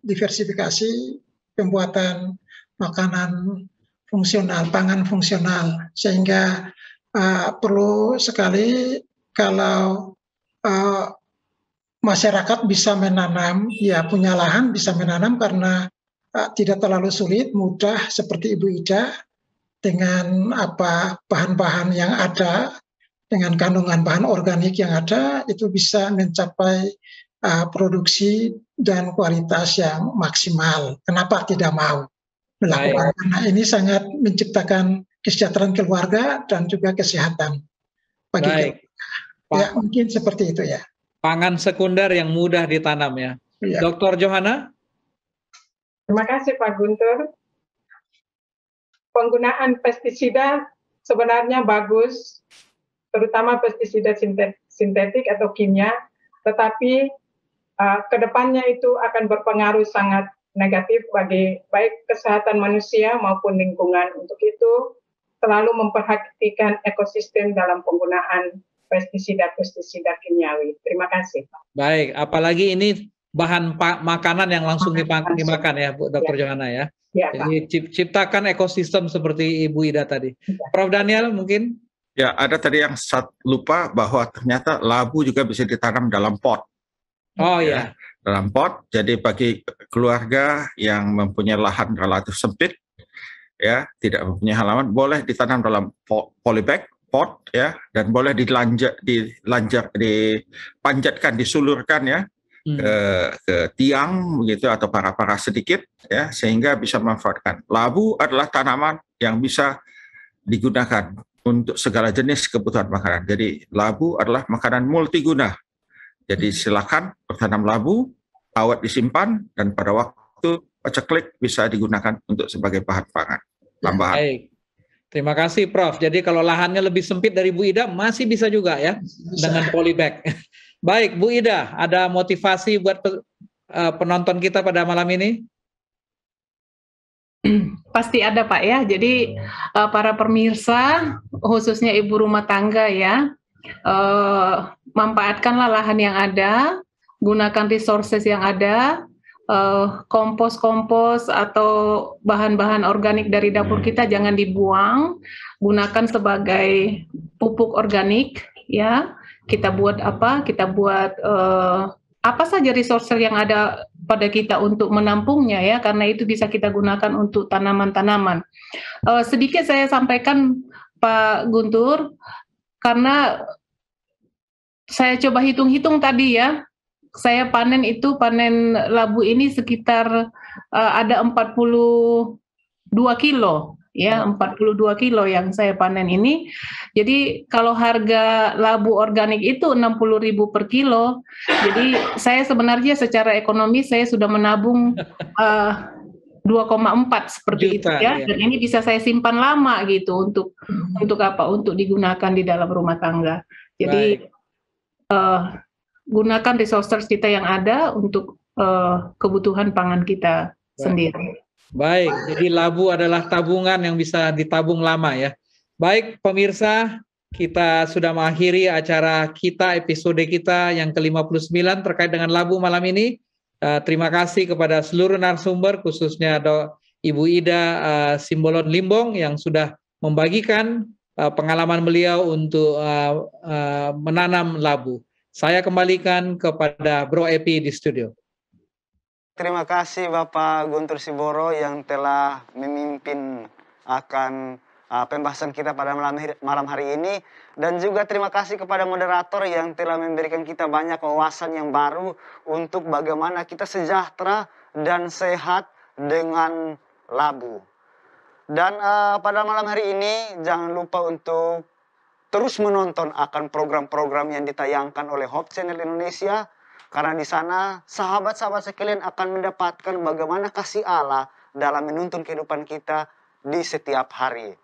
diversifikasi pembuatan makanan fungsional, pangan fungsional, sehingga perlu sekali kalau masyarakat bisa menanam, ya punya lahan bisa menanam karena tidak terlalu sulit, mudah seperti Ibu Ida dengan bahan-bahan yang ada, dengan kandungan bahan organik yang ada, itu bisa mencapai produksi dan kualitas yang maksimal. Kenapa tidak mau melakukan? Karena ini sangat menciptakan kesejahteraan keluarga dan juga kesehatan bagi keluarga. Ya, mungkin seperti itu ya. Pangan sekunder yang mudah ditanam ya. Dr. Johanna? Terima kasih Pak Guntur. Penggunaan pestisida sebenarnya bagus, terutama pestisida sintetik atau kimia, tetapi kedepannya itu akan berpengaruh sangat negatif bagi baik kesehatan manusia maupun lingkungan. Untuk itu selalu memperhatikan ekosistem dalam penggunaan pestisida kimiawi. Terima kasih. Baik, apalagi ini bahan makanan yang langsung dimakan ya, Bu Dr. Johanna ya. Ya. Jadi ciptakan ekosistem seperti Ibu Ida tadi. Ya. Prof. Daniel mungkin? Ya, ada tadi yang lupa bahwa ternyata labu juga bisa ditanam dalam pot. Oh ya. Dalam pot. Jadi bagi keluarga yang mempunyai lahan relatif sempit, ya tidak mempunyai halaman, boleh ditanam dalam polybag. Pot ya, dan boleh dipanjatkan, disulurkan ya ke tiang begitu atau para sedikit ya, sehingga bisa memanfaatkan. Labu adalah tanaman yang bisa digunakan untuk segala jenis kebutuhan makanan. Jadi labu adalah makanan multiguna. Jadi silakan bertanam labu, awet disimpan, dan pada waktu paceklik bisa digunakan untuk sebagai bahan pangan tambahan. Baik. Terima kasih Prof. Jadi kalau lahannya lebih sempit dari Bu Ida masih bisa juga ya dengan polybag. Baik Bu Ida, ada motivasi buat penonton kita pada malam ini? Pasti ada Pak ya. Jadi para pemirsa khususnya ibu rumah tangga ya, manfaatkanlah lahan yang ada, gunakan resources yang ada. Kompos-kompos atau bahan-bahan organik dari dapur kita jangan dibuang, gunakan sebagai pupuk organik ya. Kita buat apa? Kita buat apa saja resource yang ada pada kita untuk menampungnya ya, karena itu bisa kita gunakan untuk tanaman-tanaman. Sedikit saya sampaikan Pak Guntur, karena saya coba hitung-hitung tadi ya. Saya panen labu ini sekitar ada 42 kilo ya 42 kilo yang saya panen ini. Jadi kalau harga labu organik itu 60.000 per kilo, jadi saya sebenarnya secara ekonomi saya sudah menabung 2,4 seperti itu Juta, ya. ya. Dan ini bisa saya simpan lama gitu untuk apa? Untuk digunakan di dalam rumah tangga. Jadi gunakan resources kita yang ada untuk kebutuhan pangan kita sendiri. Baik, jadi labu adalah tabungan yang bisa ditabung lama ya. Baik pemirsa, kita sudah mengakhiri acara kita, episode kita yang ke-59 terkait dengan labu malam ini. Terima kasih kepada seluruh narasumber, khususnya Ibu Ida Simbolon Limbong yang sudah membagikan pengalaman beliau untuk menanam labu. Saya kembalikan kepada Bro Epi di studio. Terima kasih Bapak Guntur Siboro yang telah memimpin akan pembahasan kita pada malam hari ini. Dan juga terima kasih kepada moderator yang telah memberikan kita banyak wawasan yang baru untuk bagaimana kita sejahtera dan sehat dengan labu. Dan pada malam hari ini jangan lupa untuk terus menonton akan program-program yang ditayangkan oleh Hope Channel Indonesia. Karena di sana sahabat-sahabat sekalian akan mendapatkan bagaimana kasih Allah dalam menuntun kehidupan kita di setiap hari.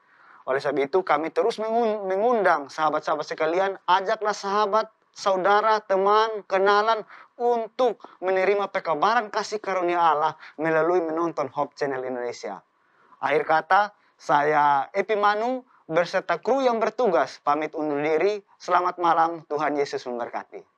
Oleh sebab itu kami terus mengundang sahabat-sahabat sekalian, ajaklah sahabat, saudara, teman, kenalan untuk menerima pekabaran kasih karunia Allah melalui menonton Hope Channel Indonesia. Akhir kata, saya Epi Manu beserta kru yang bertugas pamit undur diri. Selamat malam, Tuhan Yesus memberkati.